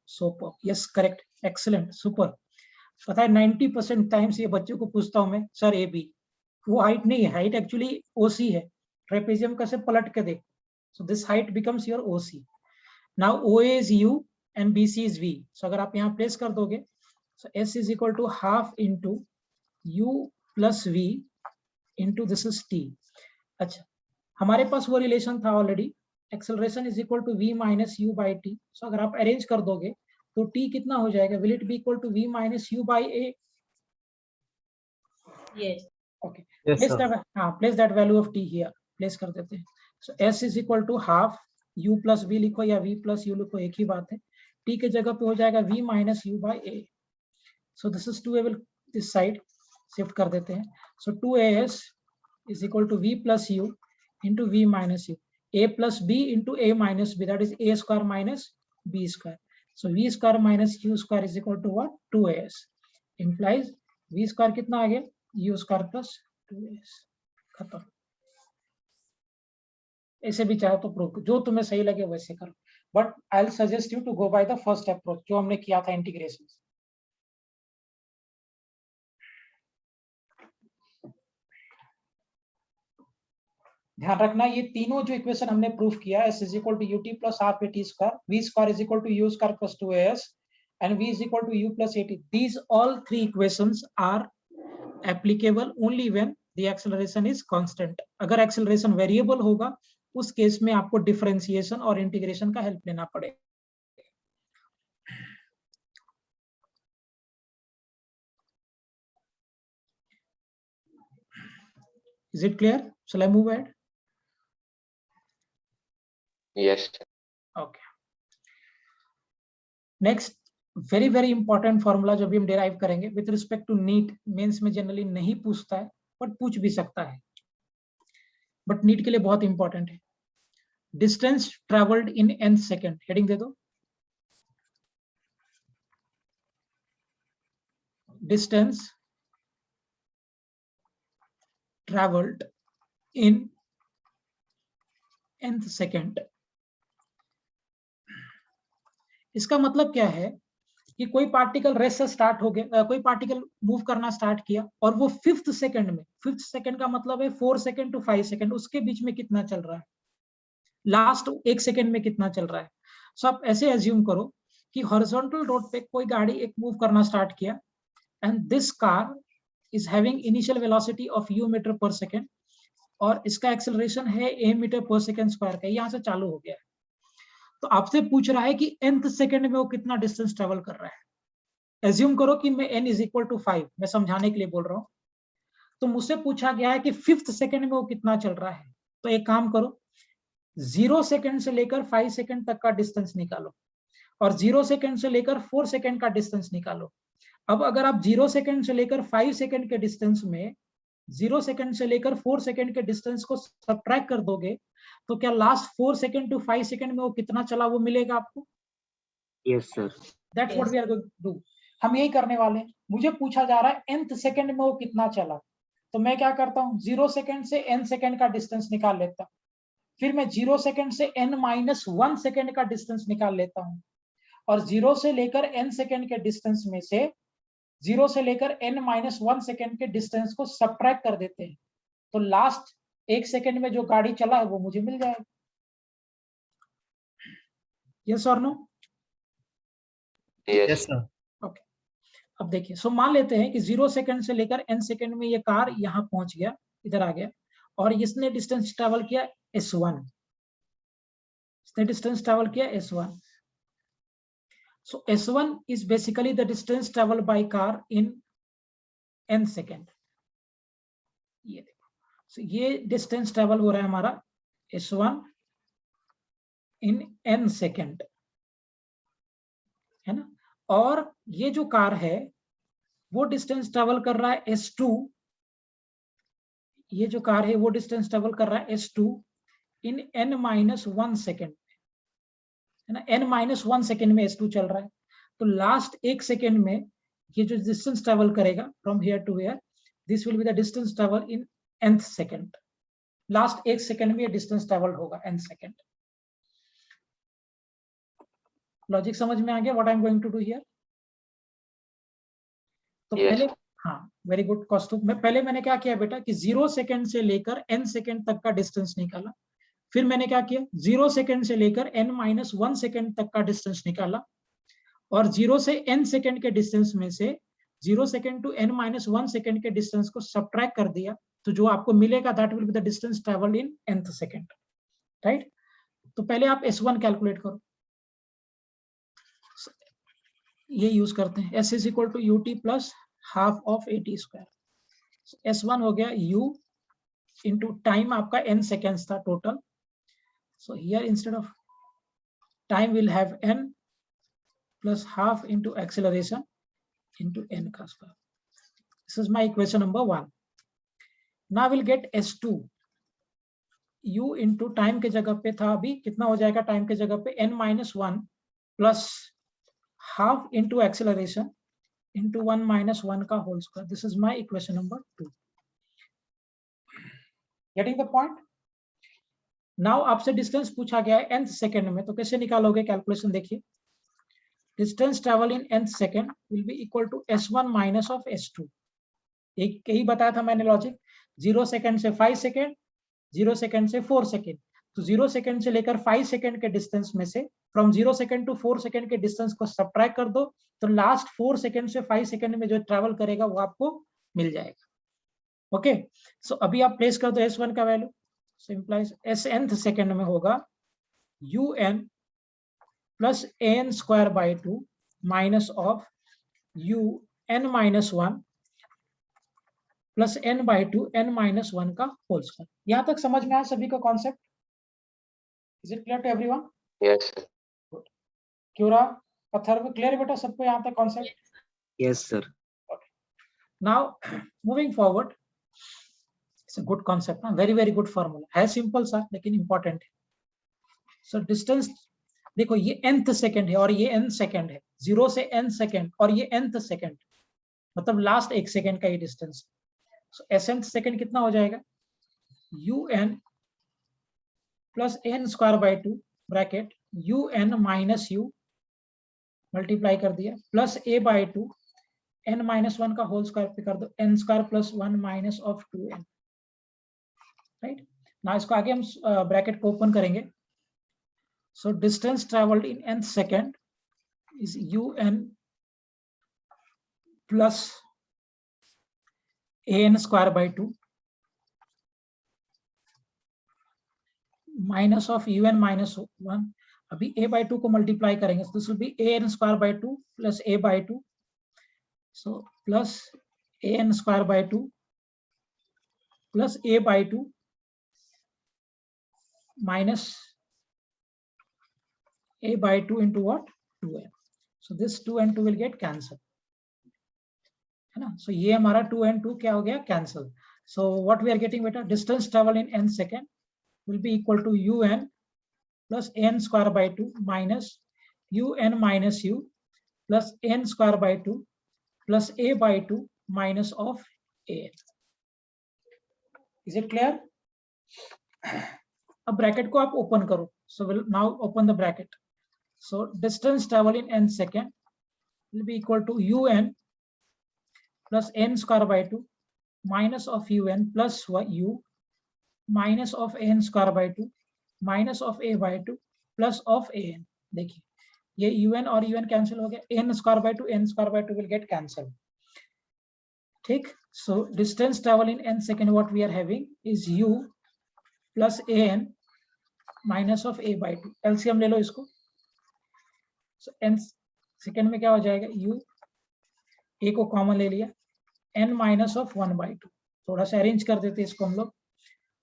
Super. Yes, correct. Excellent. Super. पता है 90% टाइम्स ये बच्चों को पूछता हूं मैं, सर AB, वो हाइट नहीं है, हाइट एक्चुअली OC है. ट्रेपेजियम कैसे पलट के देख. So this height becomes your OC. Now OA is U and BC is V. So अगर आप यहाँ प्लेस कर दोगे, so S is equal to half into U plus V into this is T. अच्छा, हमारे पास वो रिलेशन था already, acceleration is equal to v minus u by t. So अगर आप अरेंज कर दोगे तो t कितना हो जाएगा, will it be equal to v minus u by a? Yes. Okay, Yes, place sir. That, हाँ place that value of t here, place कर देते हैं। So s is equal to half u plus v लिखो या v प्लस u लिखो, एक ही बात है। t के जगह पे हो जाएगा v minus u by A. So this is 2a, will this side shift कर देते हैं। सो 2as is equal to v plus u into v minus u, a plus b into a minus b, that is a square minus b square. So v square minus u square is equal to what, 2as, implies v square कितना आ गया, u square plus 2as। खत्म। ऐसे भी चाहे तो प्रूव, जो तुम्हें सही लगे वैसे करो, but I will suggest you to go by the first approach जो हमने किया था इंटीग्रेशन। ध्यान रखना ये तीनों जो इक्वेशन हमने प्रूफ किया, s is equal to ut plus half at square, v square is equal to u square plus 2as and v is equal to u plus at, these all three equations are applicable only when the acceleration is constant। अगर acceleration variable होगा उस केस में आपको डिफरेंशिएशन और इंटीग्रेशन का हेल्प लेना पड़ेगा। Is it clear? Shall I move ahead? Yes. Okay. Next, very very important formula जो भी हम डिराइव करेंगे with respect to NEET, mains में जनरली नहीं पूछता है बट पूछ भी सकता है, बट नीट के लिए बहुत इंपॉर्टेंट है। Distance travelled in nth second, heading दे दो, distance travelled in nth second. इसका मतलब क्या है कि कोई पार्टिकल रेस से स्टार्ट हो गया, कोई पार्टिकल मूव करना स्टार्ट किया और वो फिफ्थ सेकंड में, फिफ्थ सेकंड का मतलब है 4 सेकंड टू 5 सेकंड, उसके बीच में कितना चल रहा है, लास्ट 1 सेकंड में कितना चल रहा है। सो आप ऐसे एज्यूम करो कि हॉरिजॉन्टल रोड पे कोई गाड़ी एक मूव करना स्टार्ट किया and this car is having initial velocity of u metre per second और इसका एक्सेलरेशन है a metre per second square का, यहाँ से चालू हो गया है। तो आपसे पूछ रहा है कि nth सेकंड में वो कितना डिस्टेंस ट्रेवल कर रहा है। एज्यूम करो कि मैं n इज इक्वल टू 5, मैं समझाने के लिए बोल रहा हूँ। तो मुझसे पूछा गया है कि फिफ्थ सेकंड में वो कितना चल रहा है। तो एक काम करो, 0 सेकंड से लेकर 5 सेकंड तक का डिस्टेंस निकालो और 0 सेकंड से लेकर 4 सेकंड का डिस्टेंस निकालो। अब अगर आप 0 सेकंड से लेकर 5 सेकंड के डिस्टेंस में 0 सेकंड से लेकर 4 सेकंड के डिस्टेंस को सब्ट्रैक्ट कर दोगे तो क्या लास्ट 4 सेकंड टू 5 सेकंड में वो कितना चला वो मिलेगा आपको? Yes, sir. That's what we are going to do. हम यही करने वाले हैं। मुझे पूछा जा रहा है nth सेकंड में वो कितना चला, तो मैं क्या करता हूँ, 0 सेकंड से n सेकंड का डिस्टेंस निकाल लेता हूँ, फिर मैं 0 सेकंड से n-1 सेकंड का डिस्टेंस निकाल लेता हूँ और 0 से लेकर n सेकंड के डिस्टेंस में से 0 से लेकर n-1 सेकंड के डिस्टेंस को सब्ट्रैक्ट कर देते हैं, तो लास्ट 1 सेकंड में जो गाड़ी चला है वो मुझे मिल जाएगा। यस और no? Yes. Yes, sir. Okay, अब देखिए, सो मान लेते हैं कि 0 सेकंड से लेकर n सेकंड में ये कार यहाँ पहुंच गया, इधर आ गया और इसने डिस्टेंस ट्रेवल किया s1, इसने डिस्टेंस ट्रेवल किया s1। So s1 is basically the distance traveled by car in n second। ये देखो, so ये डिस्टेंस ट्रेवल हो रहा है हमारा s1 in n सेकेंड, है ना। और ये जो कार है वो डिस्टेंस ट्रेवल कर रहा है s2, ये जो कार है वो डिस्टेंस ट्रेवल कर रहा है s2 in n-1 सेकेंड, है ना। n-1 सेकेंड में s2 चल रहा है, तो लास्ट 1 सेकेंड में ये जो डिस्टेंस ट्रेवल करेगा from here to here, this will be the distance travel in nth second. Last 1 second में ये डिस्टेंस ट्रेवल होगा n सेकेंड। लॉजिक समझ में आ गया what I am going to do here? तो Yes. पहले, हाँ वेरी गुड कौस्तुभ, मैं पहले मैंने क्या किया बेटा कि 0 सेकेंड से लेकर n सेकेंड तक का डिस्टेंस निकाला, फिर मैंने क्या किया 0 सेकेंड से लेकर n-1 सेकेंड तक का डिस्टेंस निकाला और 0 से n सेकेंड के डिस्टेंस में से 0 सेकेंड टू n-1 सेकेंड के डिस्टेंस को सब्ट्रैक्ट कर दिया, तो जो आपको मिलेगा that will be the distance travelled in nth second, right. तो पहले आप S1 कैलकुलेट करो, ये यूज करते हैं, S is equal to ut plus half of at square. S1 हो गया u इंटू टाइम आपका n सेकेंड्स था total, so here instead of time will have n plus half into acceleration into n का square. This is my equation number 1। Now will get S2, u into time के जगह पे था अभी कितना हो जाएगा, टाइम के जगह पे n minus 1 plus half into acceleration into 1 minus 1 का whole square. This is my equation number 2. Getting the point? Now आपसे डिस्टेंस पूछा गया है nth सेकेंड में, तो कैसे निकालोगे कैलकुलेशन देखिए। Distance travel in nth second will be equal to S1 minus of S2। एक यही बताया था मैंने लॉजिक, 0 सेकेंड से 5 सेकेंड, 0 सेकेंड से 4 सेकेंड, तो 0 सेकेंड से लेकर 5 सेकेंड के डिस्टेंस में से फ्रॉम 0 सेकेंड टू 4 सेकेंड के डिस्टेंस को सब्ट्रैक्ट कर दो, तो लास्ट 4 सेकेंड से 5 सेकेंड में जो ट्रेवल करेगा वो आपको मिल जाएगा। ओके, सो अभी आप प्लेस कर दो S1 का वैल्यू, सो इंप्लाइज Snth सेकेंड में होगा UN plus an square by 2 minus of UN minus 1 plus n by 2 n minus 1 का होल स्क्वायर। यहां तक समझ में आया सभी का concept? Is it clear to everyone? Yes, sir. क्यूरा अथर्व क्लियर बेटा सबको यहाँ तक concept? Yes, sir. Now moving forward, it's a good concept, very very good formula है, सिंपल सा लेकिन इंपॉर्टेंट है। सो डिस्टेंस देखो, ये nth सेकेंड है और ये n सेकेंड है, 0 से n सेकेंड और ये nth सेकेंड, मतलब लास्ट 1 सेकेंड का ये डिस्टेंस। सो Snth सेकेंड कितना हो जाएगा, UN plus n square by 2 bracket UN minus u multiply कर दिया plus a by 2 n minus 1 का होल स्क्वायर पे कर दो, n square plus 1 minus of 2n, right ना। इसको आगे हम ब्रैकेट को ओपन करेंगे। सो distance travelled in nth second is UN plus an square by 2 minus of UN minus 1, अभी a बाई 2 को मल्टीप्लाई करेंगे, so this will be an square by 2 plus a by 2, so plus an square by 2 plus a by 2 minus a by 2 into what, 2n. So this 2 and 2 will get cancelled, है ना। So ये हमारा 2 and 2 क्या हो गया, cancel. So what we are getting बेटा, distance travel in n second will be equal to un plus n square by 2 minus un minus u plus n square by 2 plus a by 2 minus of an. Is it clear? अब ब्रैकेट को आप ओपन करो, so we'll now open the bracket. So distance travel in n second will be equal to un plus n square by 2 minus of un plus u minus of n square by 2 minus of a by 2 plus of an. देखिए ये un और un कैंसिल हो गया, n square by 2 will get cancelled, ठीक। So distance travel in n second what we are having is u plus an minus of a by 2, LCM ले लो इसको। so n सेकेंड में क्या हो जाएगा, u a को कॉमन ले लिया, n माइनस ऑफ 1 by 2, थोड़ा सा अरेंज कर देते इसको हम लोग।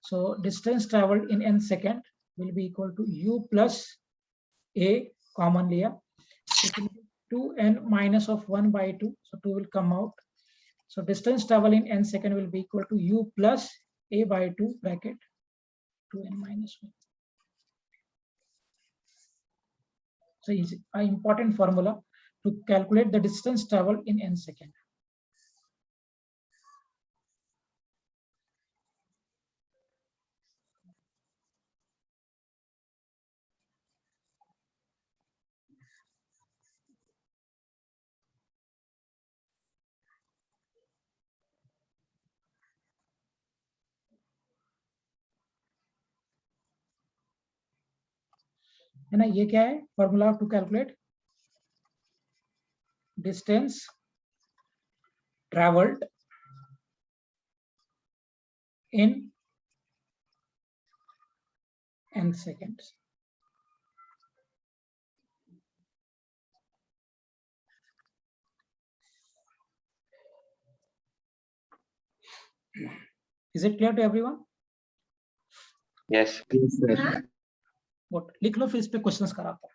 So distance travelled in n second will be equal to u plus a common लिया, 2n minus of 1 by 2, so 2 will come out. So distance travel in n second will be equal to u plus a by 2 bracket 2n minus 1. So it's an important formula to calculate the distance traveled in n second. है ना, ये क्या है formula to calculate distance travelled in n seconds. Is it clear to everyone? Yes. Yes, sir. What? लिख लो फिर इस पे क्वेश्चंस कराता हूं.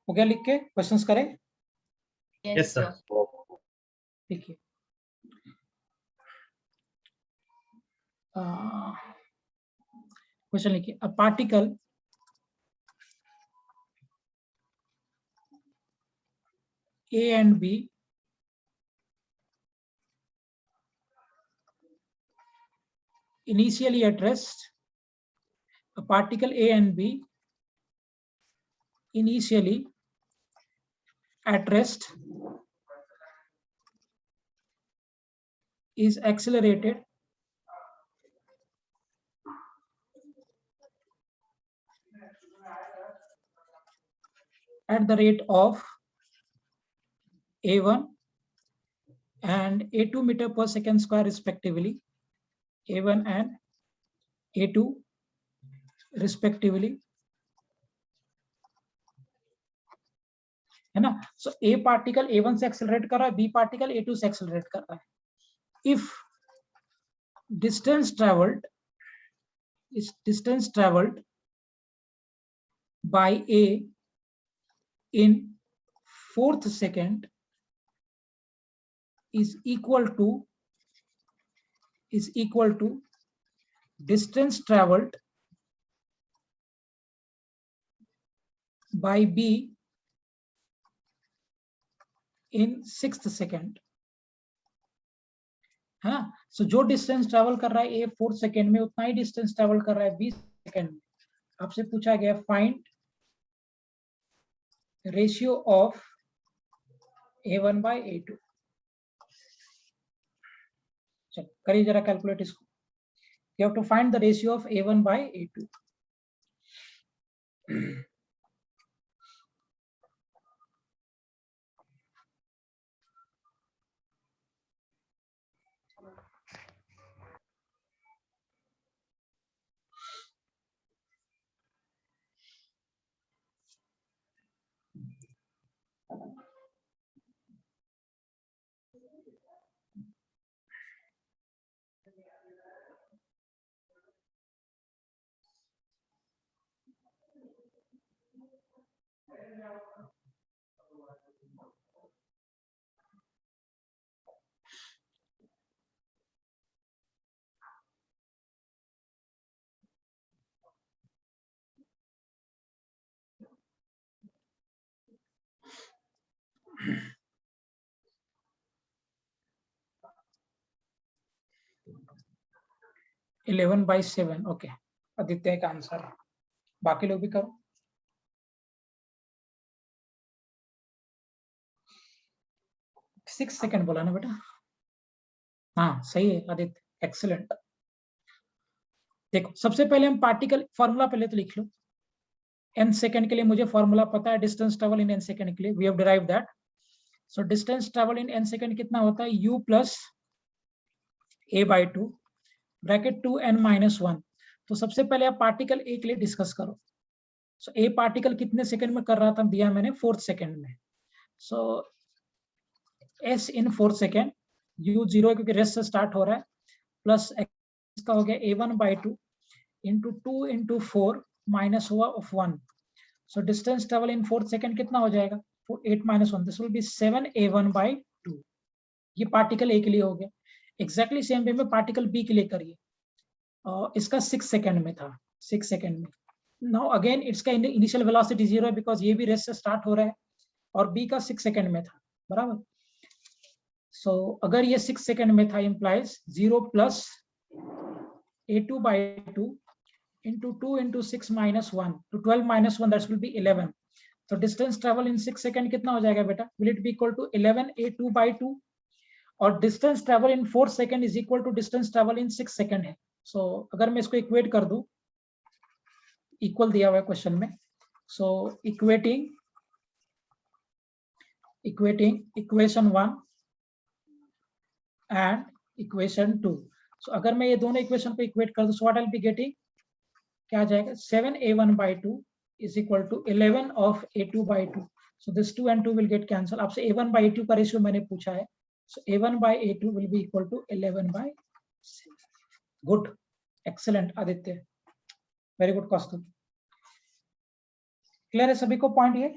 हो गया लिख के? क्वेश्चंस करें? Yes, sir. ठीक है. क्वेश्चन लिखिए. A particle A and B initially at rest. A particle A and B initially at rest is accelerated at the rate of a1 and a2 meter per second square respectively, a1 and a2 respectively, है ना. सो ए पार्टिकल a1 से एक्सेलरेट कर रहा है, बी पार्टिकल a2 से एक्सेलरेट कर रहा है. If distance traveled by A in 4th second is equal to distance traveled by B in 6th second, है ना. सो जो डिस्टेंस ट्रेवल कर रहा है ए 4 सेकेंड में, उतना ही डिस्टेंस ट्रेवल कर रहा है बी सेकेंड में. आपसे पूछा गया find ratio of a1 by a2. चलो करिए जरा कैलकुलेट इसको. You have to find the ratio of a1 by a2. Eleven by 7. Okay, Aditya का आंसर. बाकी लोग भी करो. 6 सेकेंड बोला ना बेटा. हाँ सही है आदित्य, एक्सीलेंट. देखो सबसे पहले हम पार्टिकल फॉर्मूला पहले तो लिख लो. n सेकेंड के लिए मुझे फॉर्मूला पता है, distance travel in n second के लिए. We have derived that. So distance travel in n second कितना होता है, u plus a by 2 bracket 2n-1. तो सबसे पहले आप पार्टिकल ए के लिए डिस्कस करो. सो ए पार्टिकल कितने सेकंड में कर रहा था, दिया मैंने 4th सेकंड में. सो s इन 4th सेकंड, u 0 क्योंकि रेस्ट से स्टार्ट हो रहा है, प्लस x का हो गया a1 by 2 into 2 into 4 minus हुआ of 1. So distance travel in 4 second कितना हो जाएगा? 8 - 1, दिस विल बी 7a1/2। ये पार्टिकल ए के लिए हो गया। एग्जैक्टली सेम वे में पार्टिकल बी के लिए करिए। इसका 6 सेकंड में था, 6 सेकंड में। नाउ अगेन इसका इनिशियल वेलोसिटी 0 है बिकॉज ये भी रेस से स्टार्ट हो रहा है और बी का 6 सेकंड में था, बराबर। सो अगर ये 6 सेकंड में था, implies 0 + a2/2 into 2 into 6 - 1 to 12 - 1, that will be 11. So distance travel in 6 second कितना हो जाएगा बेटा? Will it be equal to 11a2/2? और distance travel in 4 second is equal to distance travel in 6 second है। So अगर मैं इसको इक्वेट कर दूं, इक्वल दिया हुआ है क्वेश्चन में, so equating equation 1 and equation 2। सो अगर मैं ये दोनों इक्वेशन को इक्वेट कर दूं, so what I'll be getting, क्या आ जाएगा? 7a1/2 is equal to 11 of a2/2. So this 2 and 2 will get cancelled. आपसे a1/a2 का रेशियो मैंने पूछा है, so a1/a2 will be equal to 11/7. Good, excellent Aditya, very good Kaustubh. Clear है सभी को पॉइंट ये?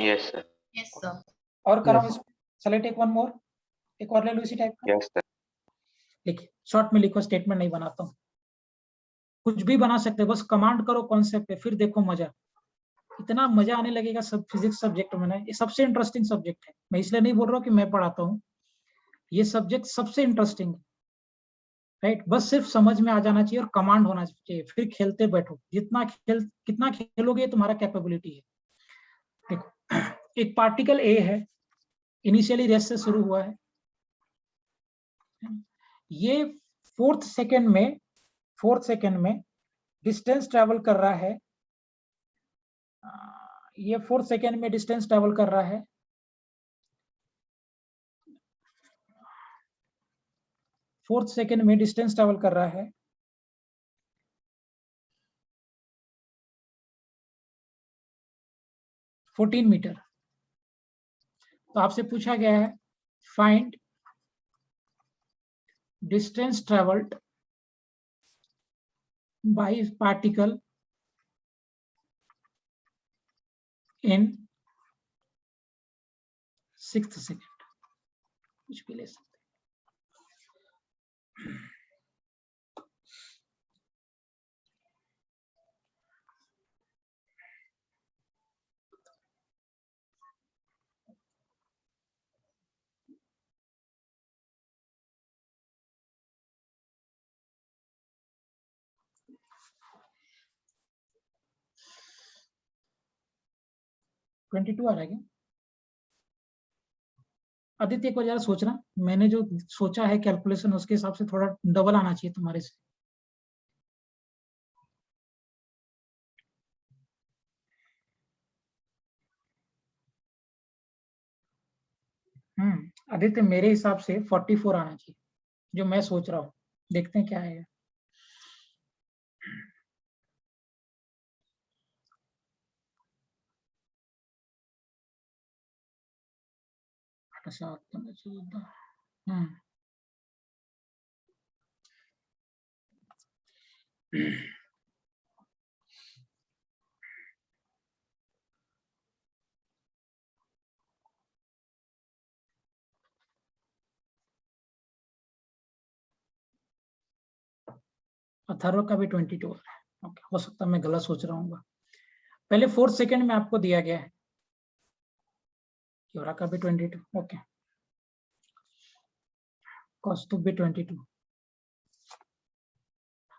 Yes, sir. Yes, sir. और कराओ इसको। चलिए टेक वन मोर, एक और ले लो इसी टाइप का। Yes, sir. लिखिए, शॉर्ट में लिखो, स्टेटमेंट नहीं बनाता हूँ। कुछ भी बना सकते हो, बस कमांड करो कॉन्सेप्ट पे, फिर देखो मजा। इतना मजा आने लगेगा सब फिजिक्स सब्जेक्ट में ना, ये सबसे इंटरेस्टिंग सब्जेक्ट है। मैं इसलिए नहीं बोल रहा हूँ कि मैं पढ़ाता हूँ, ये सब्जेक्ट सबसे इंटरेस्टिंग है, राइट। बस सिर्फ समझ में आ जाना चाहिए और कमांड होना चाहिए, फिर खेलते बैठो। कितना खेलोगे तुम्हारा कैपेबिलिटी है। देखो, एक पार्टिकल ए है, इनिशियली रेस से शुरू हुआ है, ये 4th सेकेंड में डिस्टेंस ट्रेवल कर रहा है, ये 4th सेकेंड में डिस्टेंस ट्रेवल कर रहा है 4th सेकेंड में डिस्टेंस ट्रेवल कर रहा है 14 मीटर। तो आपसे पूछा गया है find distance travelled by particle in 6th second, कुछ भी ले सकते। (22) आ रहा है क्या? आदित्य एक बार जरा सोचना, मैंने जो सोचा है कैलकुलेशन उसके हिसाब से थोड़ा डबल आना चाहिए तुम्हारे से। आदित्य मेरे हिसाब से 44 आना चाहिए, जो मैं सोच रहा हूँ। देखते हैं क्या आएगा। अथर्व का भी 22 है। ओके, हो सकता है मैं गलत सोच रहा हूँ। पहले 4th सेकेंड में आपको दिया गया है, क्योरा का भी 22। ओके, कौस्तुभ भी 22।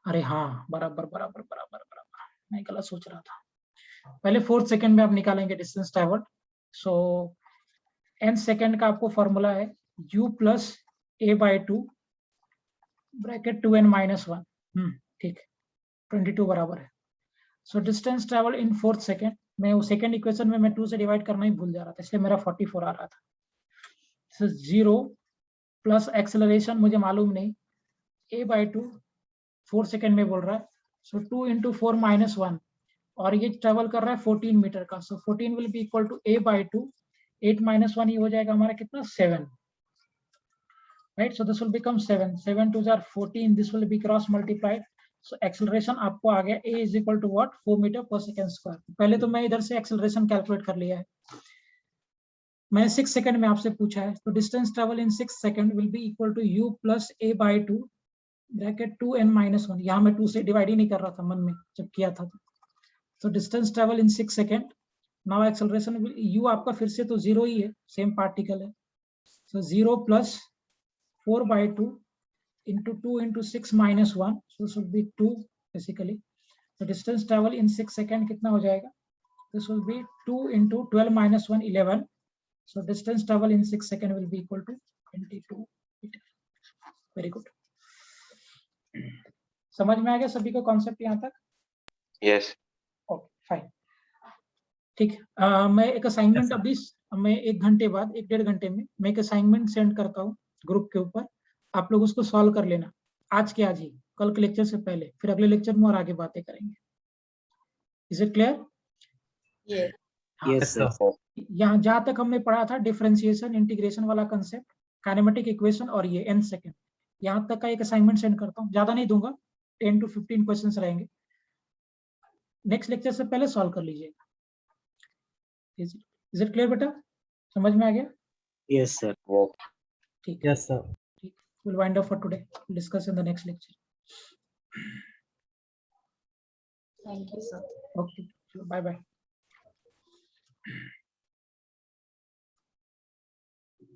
अरे हाँ, बराबर, मैं गलत सोच रहा था। पहले 4th सेकेंड में आप निकालेंगे डिस्टेंस ट्रेवल्ड। सो n सेकेंड का आपको फॉर्मूला है u + a/2 ब्रैकेट 2n - 1। ठीक, 22 बराबर है। सो डिस्टेंस ट्रेवल इन 4th सेकेंड, मैं वो सेकेंड इक्वेशन में मैं 2 से डिवाइड करना ही भूल जा रहा था, इसलिए मेरा 44 आ रहा था। 0 प्लस एक्सेलरेशन मुझे मालूम नहीं, a/2 4 सेकेंड में बोल रहा है, सो 2 × 4 - 1, और ये ट्रेवल कर रहा है 14 मीटर का। So 14 will be equal to a/2, 8 - 1 ये हो जाएगा हमारा कितना, 7, right. So this will become 7, 7 × 2 = 14, this will be cross multiplied, so acceleration आपको आ गया a is equal to what 4 metre per second square. पहले तो मैं इधर से एक्सेलरेशन कैलकुलेट कर लिया है, मैंने 6 सेकंड में आपसे पूछा है, तो distance travel in 6 second will be equal to u plus a by 2 bracket 2n minus 1। यहाँ मैं 2 से डिवाइड ही नहीं कर रहा था मन में जब किया था। तो distance travel in 6 second, now acceleration u आपका फिर से तो 0 ही है, सेम पार्टिकल है, सो 0 plus 4 by 2 into 2 into 6 minus 1, so this will be 2 basically. The distance travel in 6 second कितना हो जाएगा? This will be 2 into 12 minus 1 11. So distance travel in 6 second will be equal to 22 meter. Very good. समझ में आ गया सभी को कॉन्सेप्ट यहाँ तक? Yes. ओके फाइन, ठीक। मैं एक असाइनमेंट Yes, अभी मैं 1 घंटे बाद 1-1.5 घंटे में मैं एक असाइनमेंट सेंड करता हूँ ग्रुप के ऊपर, आप लोग उसको सॉल्व कर लेना आज के आज ही, कल के लेक्चर से पहले, फिर अगले लेक्चर में और आगे बातें करेंगे। Is it clear? Yes. Yes, sir. यहाँ जहां तक हमने पढ़ा था डिफरेंशिएशन इंटीग्रेशन वाला कंसेप्ट, काइनेमेटिक इक्वेशन और ये n सेकंड, यहाँ तक का एक असाइनमेंट सेंड करता हूँ, ज्यादा नहीं दूंगा, 10 to 15 क्वेश्चंस रहेंगे, नेक्स्ट लेक्चर से पहले सॉल्व कर लीजिएगा। इज इट क्लियर बेटा? समझ में आ गया? Yes, sir. Yes. ठीक, Yes, sir. we'll wind up for today, we'll discuss in the next lecture. Thank you, sir. Okay, bye bye.